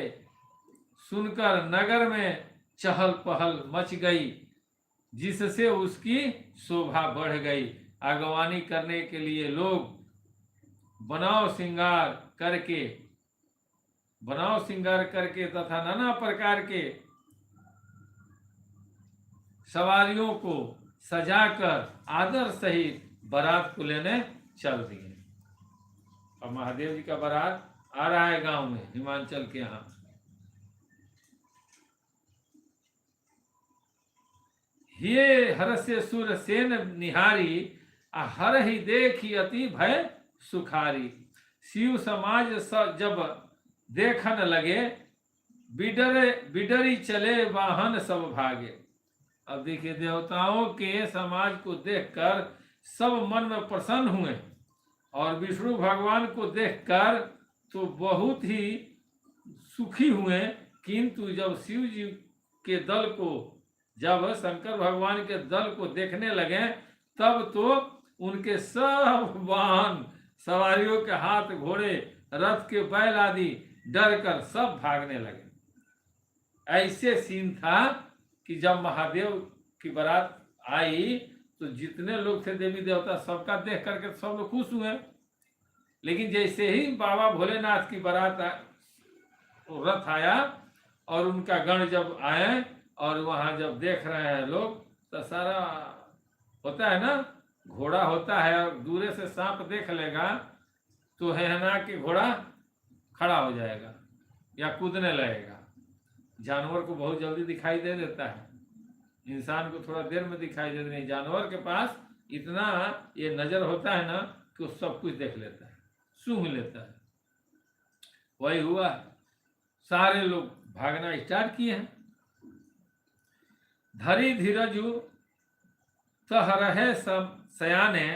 सुनकर नगर में चहल पहल मच गई, जिससे उसकी शोभा बढ़ गई। अगवानी करने के लिए लोग बनाव श्रृंगार करके तथा नाना प्रकार के सवारियों को सजाकर आदर सहित बारात को लेने चल दिए। अब महादेव जी का बारात आ रहा है गांव में, हिमांचल के यहाँ। ये हरस्य सुर सेन निहारी, हर ही देखी अति भय सुखारी। शिव समाज जब देखन लगे, बिडरी चले वाहन सब भागे। अब देखिए, देवताओं के समाज को देखकर सब मन में प्रसन्न हुए, और विष्णु भगवान को देखकर तो बहुत ही सुखी हुए। किंतु जब शिव जी के दल को, जब शंकर भगवान के दल को देखने लगे, तब तो उनके सब वाहन, सवारियों के हाथ, घोड़े, रथ के बैल आदि डर कर सब भागने लगे। ऐसे सीन था कि जब महादेव की बारात आई तो जितने लोग थे देवी देवता, सबका देख करके सब लोग खुश हुए। लेकिन जैसे ही बाबा भोलेनाथ की बारात रथ आया और उनका गण जब आए और वहां जब देख रहे हैं लोग, तो सारा होता है ना, घोड़ा होता है और दूरे से सांप देख लेगा तो है ना कि घोड़ा खड़ा हो जाएगा या कूदने लगेगा। जानवर को बहुत जल्दी दिखाई दे देता है, इंसान को थोड़ा देर में दिखाई देता नहीं। जानवर के पास इतना ये नजर होता है ना कि वो सब कुछ देख लेता है, सूंघ लेता है। वही हुआ, सारे लोग भागना स्टार्ट किए हैं। धरी धीरजु तह रहे सब सयाने,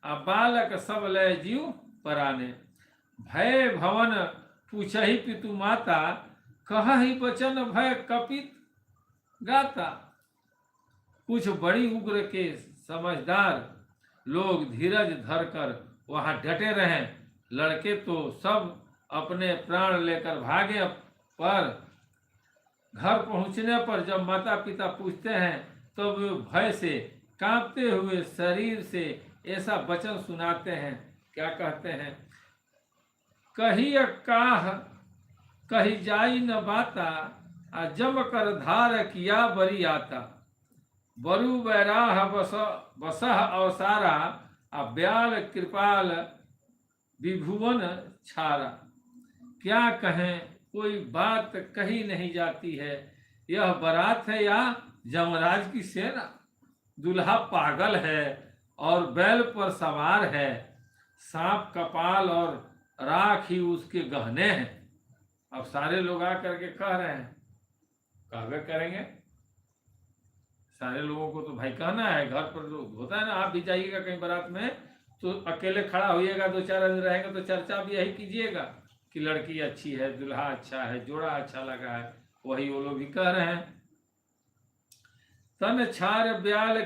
आ बालक सब लय जीव पराने। भय भवन पूछहि पितु माता, कहहि बचन भय कपित गाता। कुछ बड़ी उग्र के समझदार लोग धीरज धरकर वहां डटे रहे। लड़के तो सब अपने प्राण लेकर भागे, पर घर पहुंचने पर जब माता पिता पूछते हैं तो वे भय से कांपते हुए शरीर से ऐसा वचन सुनाते हैं। क्या कहते हैं? कही काह कही जाई न बाता, आ जम कर धार किया बरी आता। बरु बैराह बसह अवसारा, आ ब्याल कृपाल विभुवन छारा। क्या कहें, कोई बात कही नहीं जाती है। यह बारात है या जमराज की सेना? दूल्हा पागल है और बैल पर सवार है। सांप कपाल और राख ही उसके गहने हैं। अब सारे लोग आकर के कह रहे हैं, कहवे करेंगे। सारे लोगों को तो भाई कहना है, घर पर लोग होता है ना, आप भी जाइएगा कहीं बारात में तो अकेले खड़ा होइएगा, दो चार आदमी रहेंगे तो चर्चा भी यही कीजिएगा कि लड़की अच्छी है, दूल्हा अच्छा है, जोड़ा अच्छा लगा है। वही वो लोग भी कह रहे हैं। तन छार ब्याल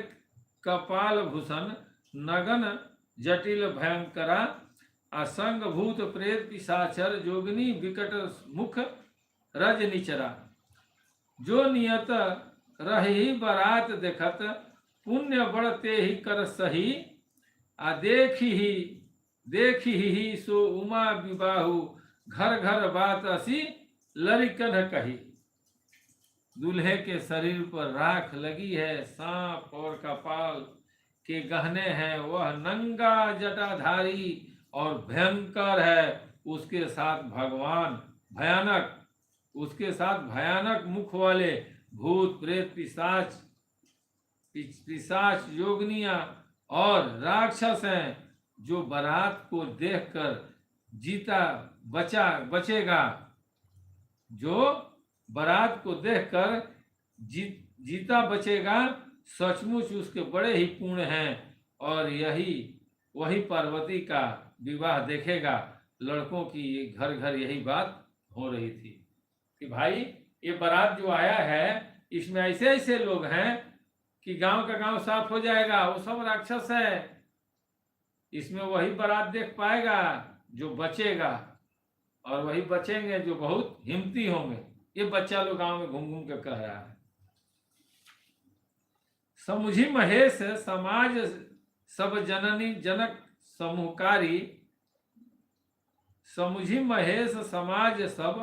कपाल भूषण, नगन जटिल भयंकरा। असंग भूत प्रेत पिशाचर, जोगिनी विकट मुख रज निचरा। जो नियत रही बारात देखत, पुण्य बढ़ते ही कर सही। आ देखी ही सो उमा विबाहु, घर घर बात असी लरिकन कही। दूल्हे के शरीर पर राख लगी है, सांप और कपाल के गहने हैं। वह नंगा जटाधारी और भयंकर है। उसके साथ भयानक मुख वाले भूत प्रेत पिशाच योगनिया और राक्षस हैं। जो बारात को देखकर जीता बचेगा, सचमुच उसके बड़े ही पुण्य हैं। और वही पार्वती का विवाह देखेगा। लड़कों की घर घर यही बात हो रही थी कि भाई ये बारात जो आया है, इसमें ऐसे ऐसे लोग हैं कि गांव का गांव साफ हो जाएगा। वो सब राक्षस है। इसमें वही बारात देख पाएगा जो बचेगा, और वही बचेंगे जो बहुत हिम्मती होंगे। ये बच्चा लोग गांव में घूम घूम के कह रहा है। समुझी महेश समाज सब जननी जनक समूहकारी। समुझी महेश समाज सब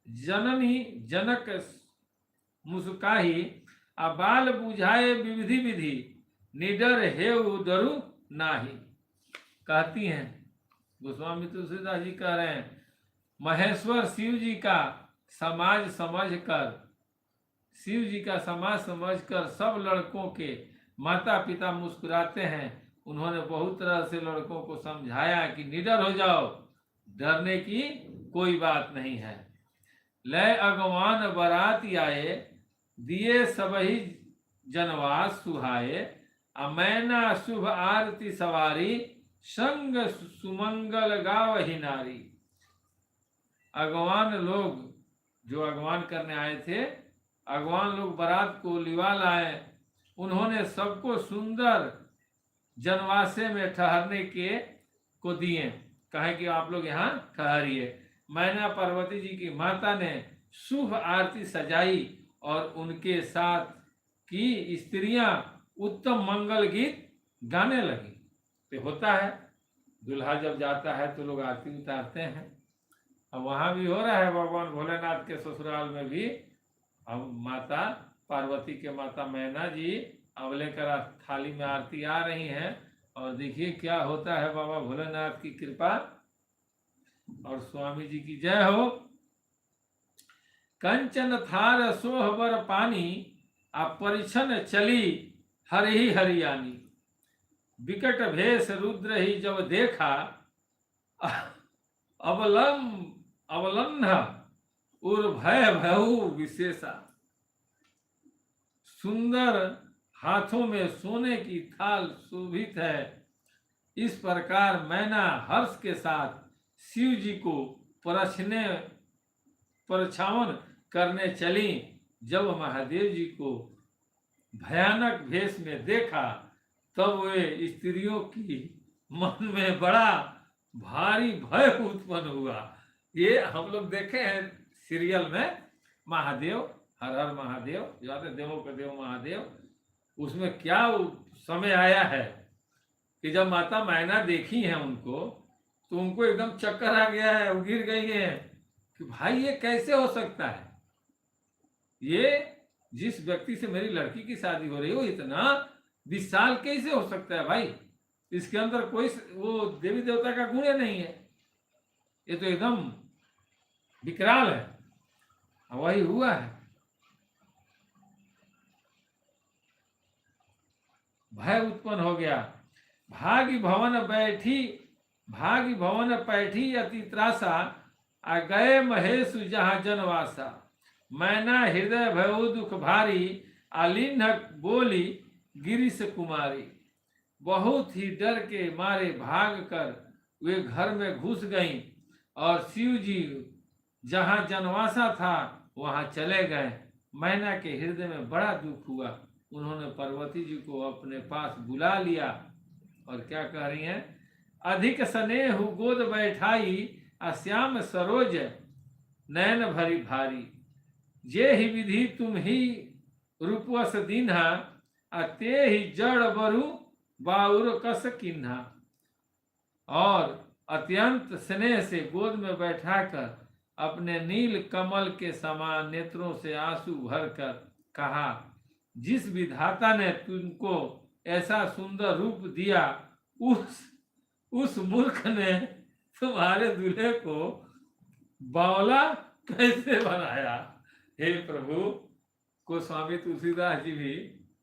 जननी जनक मुस्काही। आ बाल बुझाए विविधि विधि, निडर हेउ डरू नाही। कहती हैं, गोस्वामी तुलसीदास जी कह रहे हैं, महेश्वर शिव जी का समाज समझकर सब लड़कों के माता पिता मुस्कुराते हैं। उन्होंने बहुत तरह से लड़कों को समझाया कि निडर हो जाओ, डरने की कोई बात नहीं है। लय अगवान बाराती आए, दिए सबही जनवास सुहाए। अमैना शुभ आरती सवारी, संग सुमंगल गावहि नारी। अगवान लोग जो अगवान करने आए थे, अगवान लोग बारात को लिवा लाए। उन्होंने सबको सुंदर जनवासे में ठहरने को दिए। कहे कि आप लोग यहाँ ठहरिए। मैना पार्वती जी की माता ने शुभ आरती सजाई और उनके साथ की स्त्रियां उत्तम मंगल गीत गाने लगी। तो होता है, दूल्हा जब जाता है तो लोग आरती उतारते हैं। अब वहाँ भी हो रहा है, भगवान भोलेनाथ के ससुराल में भी। अब माता पार्वती के माता मैना जी अब लेकर थाली में आरती आ रही हैं। और देखिए क्या होता है। बाबा भोलेनाथ की कृपा और स्वामी जी की जय हो। कंचन थार सोहबर पानी, आ परिछन चली हरि हरियानी। विकट भेष रुद्र ही जब देखा, अवलंघ उर भय भयउ विशेषा। सुंदर हाथों में सोने की थाल शोभित है। इस प्रकार मैना हर्ष के साथ शिव जी को परछावन करने चली। जब महादेव जी को भयानक भेष में देखा तब वे स्त्रियों की मन में बड़ा भारी भय उत्पन्न हुआ। ये हम लोग देखे हैं सीरियल में, महादेव, हर हर महादेव, जो आते देवों के देव महादेव, उसमें क्या समय आया है कि जब माता मैना देखी है उनको, तो उनको एकदम चक्कर आ गया है, वो गिर गई है कि भाई ये कैसे हो सकता है, ये जिस व्यक्ति से मेरी लड़की की शादी हो रही है वो इतना विशाल कैसे हो सकता है भाई, इसके अंदर कोई वो देवी देवता का गुण नहीं है, ये तो एकदम विकराल है। वही हुआ है, भय उत्पन्न हो गया। भागी भवन बैठी अति त्रासा, आ गए महेश जहाँ जनवासा। मैना हृदय भयो दुख भारी, आलिन्ह बोली गिरीश कुमारी। बहुत ही डर के मारे भाग कर वे घर में घुस गईं और शिव जी जहाँ जनवासा था वहाँ चले गए। मैना के हृदय में बड़ा दुख हुआ, उन्होंने पार्वती जी को अपने पास बुला लिया और क्या कह रही हैं, अधिक स्नेह गोद बैठाई, अश्याम सरोज नयन भरी भारी। जे ही विधि तुम ही रूपवस दीन्हा, अते ही जड़ बरु बाउर कस किन्हा। और अत्यंत स्नेह से गोद में बैठाकर अपने नील कमल के समान नेत्रों से आंसू भरकर कहा, जिस विधाता ने तुमको ऐसा सुंदर रूप दिया, उस मूर्ख ने तुम्हारे दूल्हे को बावला कैसे बनाया। हे प्रभु, गोस्वामी तुलसीदास जी भी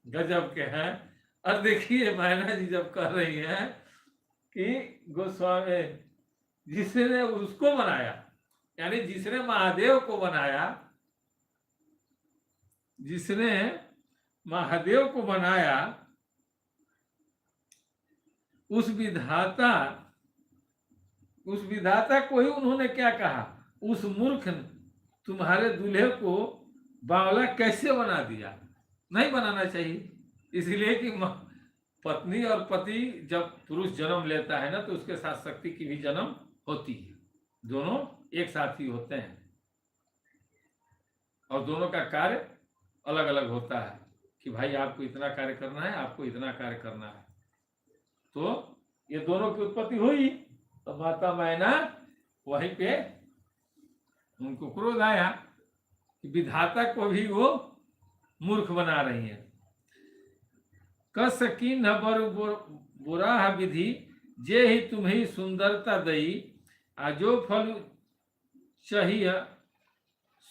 गजब के हैं। और देखिए मैना जी जब कह रही हैं कि गोस्वामी जिसने उसको बनाया, यानी जिसने महादेव को बनाया, जिसने महादेव को बनाया, उस विधाता को ही उन्होंने क्या कहा, उस मूर्ख ने तुम्हारे दूल्हे को बावला कैसे बना दिया। नहीं बनाना चाहिए, इसलिए कि पत्नी और पति जब पुरुष जन्म लेता है ना, तो उसके साथ शक्ति की भी जन्म होती है, दोनों एक साथ ही होते हैं और दोनों का कार्य अलग अलग होता है कि भाई आपको इतना कार्य करना है, आपको इतना कार्य करना है। तो ये दोनों की उत्पत्ति हुई, तो माता मैना वहीं पे उनको क्रोध आया कि विधाता को भी वो मूर्ख बना रही है। कस किन्ह बरु बुरा विधि, जे ही तुम्हें सुंदरता दई, आ जो फल चाहिए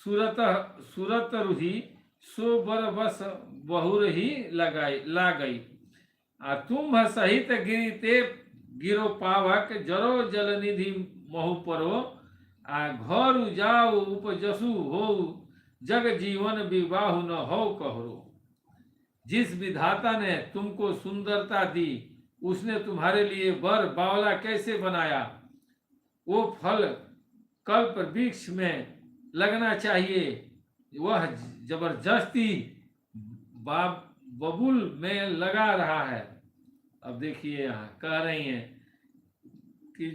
सूरत रुही, सो बर बस बहुर ही ला गई। आ तुम सहित गिरते गिरो पावक, जरो जल निधि महु परो, आ घर जाओ उपजसु हो, जग जीवन विवाह न हो कहरो। जिस विधाता ने तुमको सुंदरता दी, उसने तुम्हारे लिए वर बावला कैसे बनाया। वो फल कल्प वृक्ष में लगना चाहिए, वह जबरदस्ती बबुल में लगा रहा है। अब देखिए यहाँ कह रही हैं कि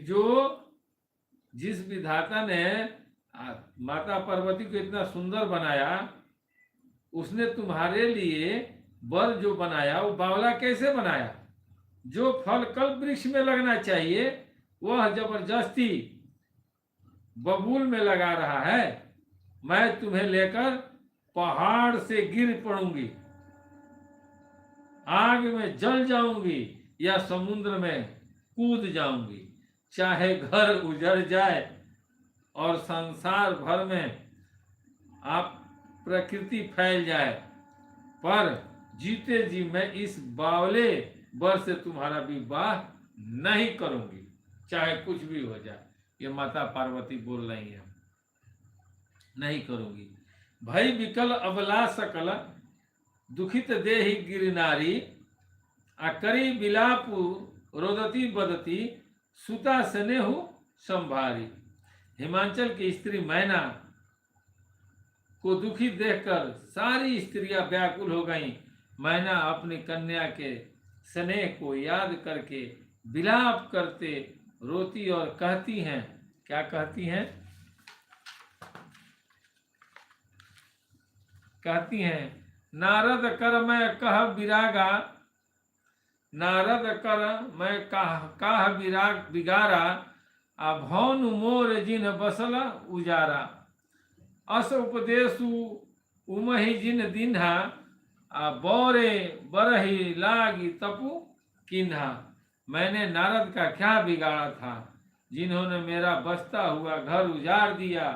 जिस विधाता ने माता पार्वती को इतना सुंदर बनाया, उसने तुम्हारे लिए वर जो बनाया वो बावला कैसे बनाया। जो फल कल्प वृक्ष में लगना चाहिए वह जबरदस्ती बबूल में लगा रहा है। मैं तुम्हें लेकर पहाड़ से गिर पड़ूंगी, आग में जल जाऊंगी या समुद्र में कूद जाऊंगी। चाहे घर उजड़ जाए और संसार भर में आप प्रकृति फैल जाए, पर जीते जी मैं इस बावले वर से तुम्हारा विवाह नहीं करूंगी, चाहे कुछ भी हो जाए। ये माता पार्वती बोल रही है, नहीं करूंगी। भई विकल अबला सकल, दुखित देहि गिरनारी, आ करी बिलापु रोदती बदती सुता स्नेहु संभारी। हिमांचल की स्त्री मैना को दुखी देखकर सारी स्त्रियां व्याकुल हो गईं। मैना अपनी कन्या के स्नेह को याद करके विलाप करते रोती और कहती हैं, क्या कहती हैं? कहती हैं, नारद कर मैं कह विरागा, नारद कर मैं काह विराग बिगारा, आ भौन मोर जिन बसल उजारा। अस उपदेशु उमहि जिन दिन्हा, आ बौरे बरही लागी तपु किन्हा। मैंने नारद का क्या बिगाड़ा था, जिन्होंने मेरा बसता हुआ घर उजाड़ दिया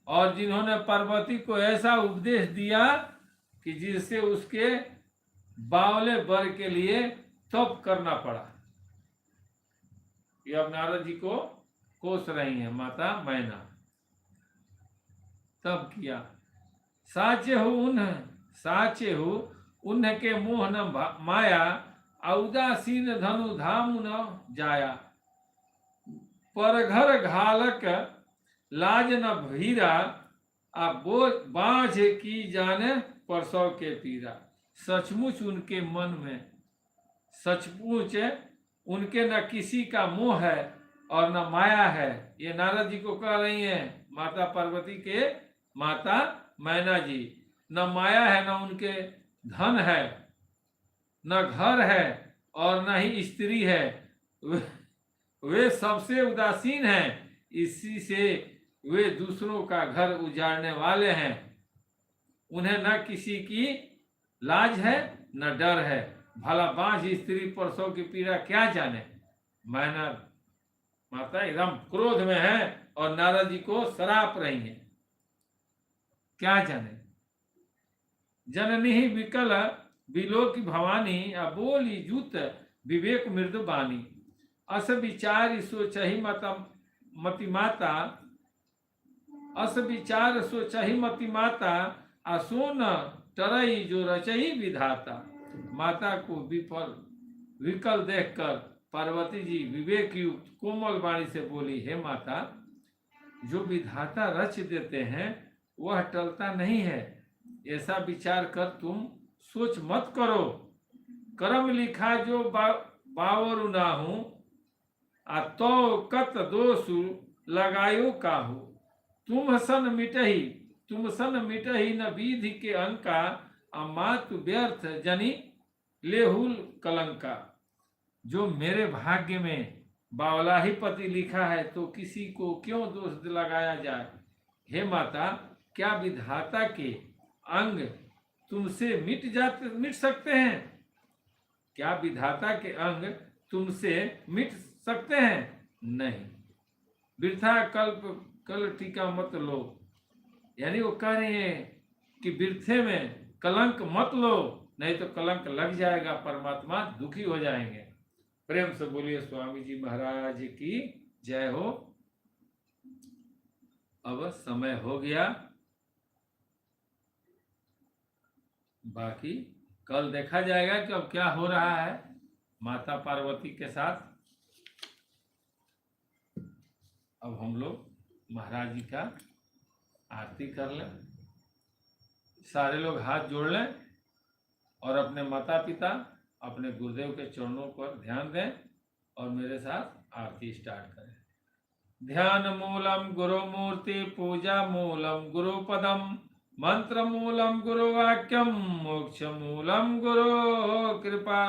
और जिन्होंने पार्वती को ऐसा उपदेश दिया कि जिससे उसके बावले बर के लिए तप करना पड़ा। ये अब नारद जी को कोस रही हैं माता मैना। तब किया साचे हो उन्ह के मोह न माया, उदासीन धनु धाम न जाया। पर घर घालक लाज न भीरा, आ बाझ की जाने परसों के पीरा। सचमुच उनके मन में, सचमुच उनके न किसी का मोह है और न माया है। ये नारद जी को कह रही हैं माता पार्वती के माता मैना जी। न माया है, न उनके धन है, न घर है और न ही स्त्री है। वे सबसे उदासीन हैं, इसी से वे दूसरों का घर उजाड़ने वाले हैं। उन्हें न किसी की लाज है न डर है। भला बांझ स्त्री परसों की पीड़ा क्या जाने। मैना माता एकदम क्रोध में है और नारद जी को सराप रही है। क्या जाने। जननी ही विकल बिलोकी भवानी, बोली जूत विवेक मृदु बानी। अस विचार सोचहि मति माता, अस विचार सोचहि मति माता, असोन टरई जो रचई विधाता। माता को विकल देखकर पार्वती जी विवेक युक्त कोमल वाणी से बोली, हे माता, जो विधाता रच देते हैं वह टलता नहीं है। ऐसा विचार कर तुम सोच मत करो। कर्म लिखा जो बावरु ना हूं, आ तो कत दोष लगायो काहू। तुम सन मिटही न विधि के अंका, आ मातु व्यर्थ जनी लेहुल कलंका। जो मेरे भाग्य में बावला ही पति लिखा है तो किसी को क्यों दोष लगाया जाए। हे माता, क्या विधाता के अंग तुमसे मिट सकते हैं? क्या विधाता के अंग तुमसे मिट सकते हैं? नहीं। वृथा कल टीका मत लो। यानी वो कह रहे हैं कि वृथे में कलंक मत लो, नहीं तो कलंक लग जाएगा, परमात्मा दुखी हो जाएंगे। प्रेम से बोलिए स्वामी जी महाराज की जय हो। अब समय हो गया, बाकी कल देखा जाएगा कि अब क्या हो रहा है माता पार्वती के साथ। अब हम लोग महाराज जी का आरती कर लें। सारे लोग हाथ जोड़ लें और अपने माता पिता, अपने गुरुदेव के चरणों पर ध्यान दें और मेरे साथ आरती स्टार्ट करें। ध्यान मूलम गुरु मूर्ति, पूजा मूलम गुरु पदम, मंत्र मूलम गुरु वाक्यम, मोक्ष मूलम गुरु कृपा।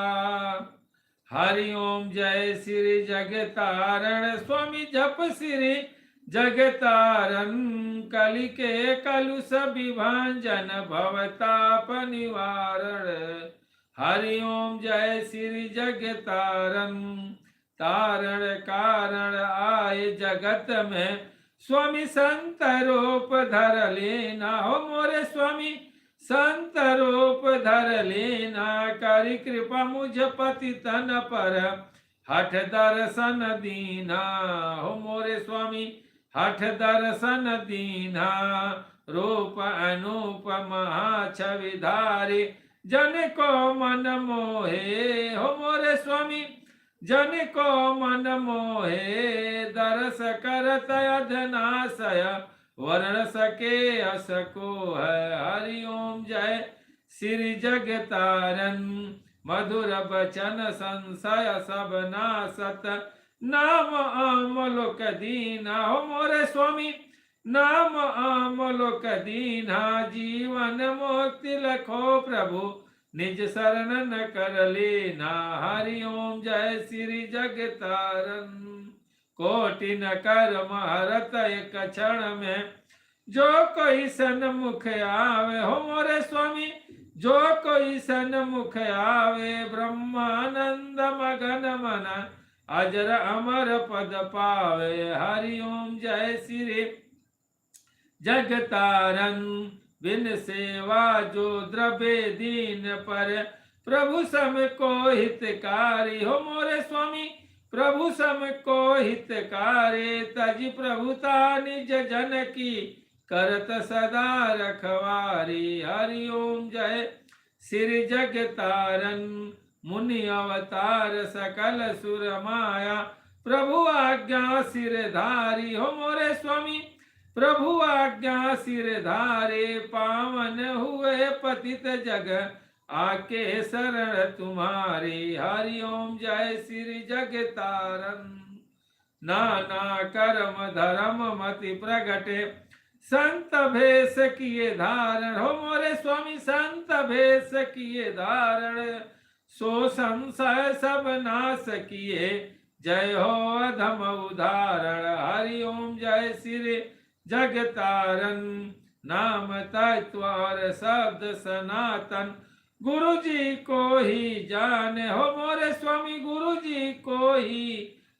हरि ओम जय श्री जगतारण, स्वामी जप श्री जगतारण। कलि के कलुष विभाजन, भवताप निवारण। हरि ओम जय श्री जगतारण, तारण कारण आए जगत में। स्वामी संत रूप धर लेना, हो मोरे स्वामी संत रूप धर लेना। करी कृपा मुझ पति तन पर, हठ दर्शन दीना। हो मोरे स्वामी हठ दर्शन दीना। रूप अनूप महा छविधारी, जन को मन मोहे। हो मोरे स्वामी जन को मन मोहे दरस करत अधनाशय वर्ण सके अस को है। हरि ओम जय श्री जग तारन मधुर बचन संशय सब नासत नाम आमलोक दीना। हो मोरे स्वामी नाम आमलोक दीना जीवन मुक्ति लखो प्रभु निज शरण न कर लेना। हरि ओम जय श्री जग तारन कोटि न कर्म हरत एक क्षण में जो कोई सन्मुख आवे। हो मोरे स्वामी जो कोई सन्मुख आवे ब्रह्मानंद मगन मन अजर अमर पद पावे। हरि ओम जय श्री जग तारन बिन सेवा जो द्रव्य दीन पर प्रभु सम को हितकारी। हो मोरे स्वामी प्रभु सम को हितकारी तज प्रभुता निज जन की करत सदा रखवारी। हरि ओम जय श्री जग तारन मुनि अवतार सकल सुर माया प्रभु आज्ञा सिरधारी। हो मोरे स्वामी प्रभु आज्ञा सिरधारे पावन हुए पतित जग आके शरण तुम्हारे। हरि ओम जय श्री जग तारन नाना कर्म धर्म मति प्रगटे संत भेष किए धारण। हो मोरे स्वामी संत भेष किए धारण सो संशय सब नाश किए जय हो अधम उदाहरण। हरि ओम जय श्री जग तारन नाम तत्व और शब्द सनातन गुरु जी को ही जाने। हो मोरे स्वामी गुरु जी को ही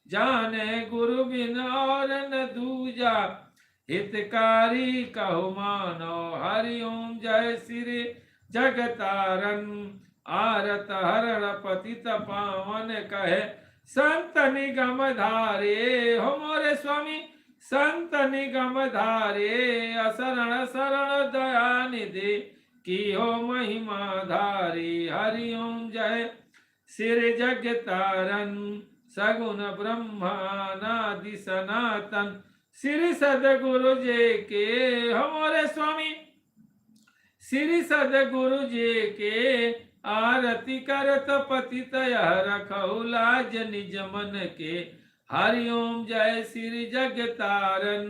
जाने गुरु बिन और न दूजा हितकारी कहो मानो। हरि ओम जय श्री जग तारन आरत हरण पतित पावन कहे संत निगम धारे। हो मोरे स्वामी संत निगम धारे असरण शरण दया निधि की हो महिमा धारी। हरि ओम जय श्री जग तारन सगुण ब्रह्मानादि सनातन श्री सदगुरु जी के। हो मोरे स्वामी श्री सदगुरु जी के आरती करत पतित यह रखौ लाज निज मन के। हरि ओम जय श्री जग तारन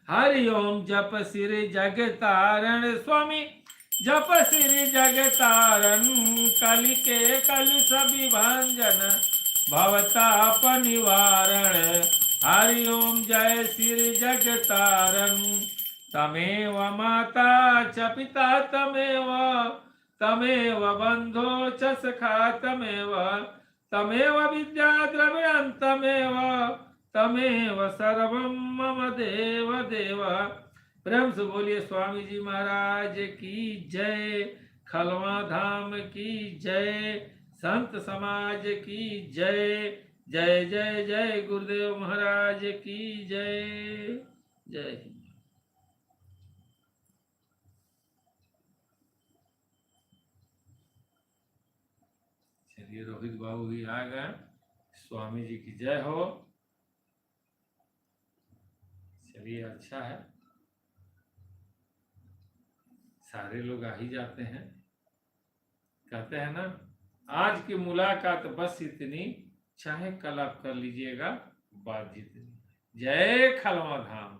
हरि ओम जप श्री जग तारण स्वामी जप श्री जग तारन कलि के कल सभी भंजन भवताप निवारण। हरि ओम जय श्री जग तारन तमेव माता च पिता तमेव बंधो च सखा तमेव विद्या द्रव्यं तमेव सर्वं मम देव देव। प्रेम से बोलिए स्वामी जी महाराज की जय, खलवा धाम की जय, संत समाज की जय। जय जय जय गुरुदेव महाराज की जय। जय हिंद। चलिए रोहित बाबू भी आ गए। स्वामी जी की जय हो। चलिए अच्छा है, सारे लोग आ ही जाते हैं। कहते हैं ना आज की मुलाकात बस इतनी, चाहे कल आप कर लीजिएगा बात जितनी। जय खलवा धाम।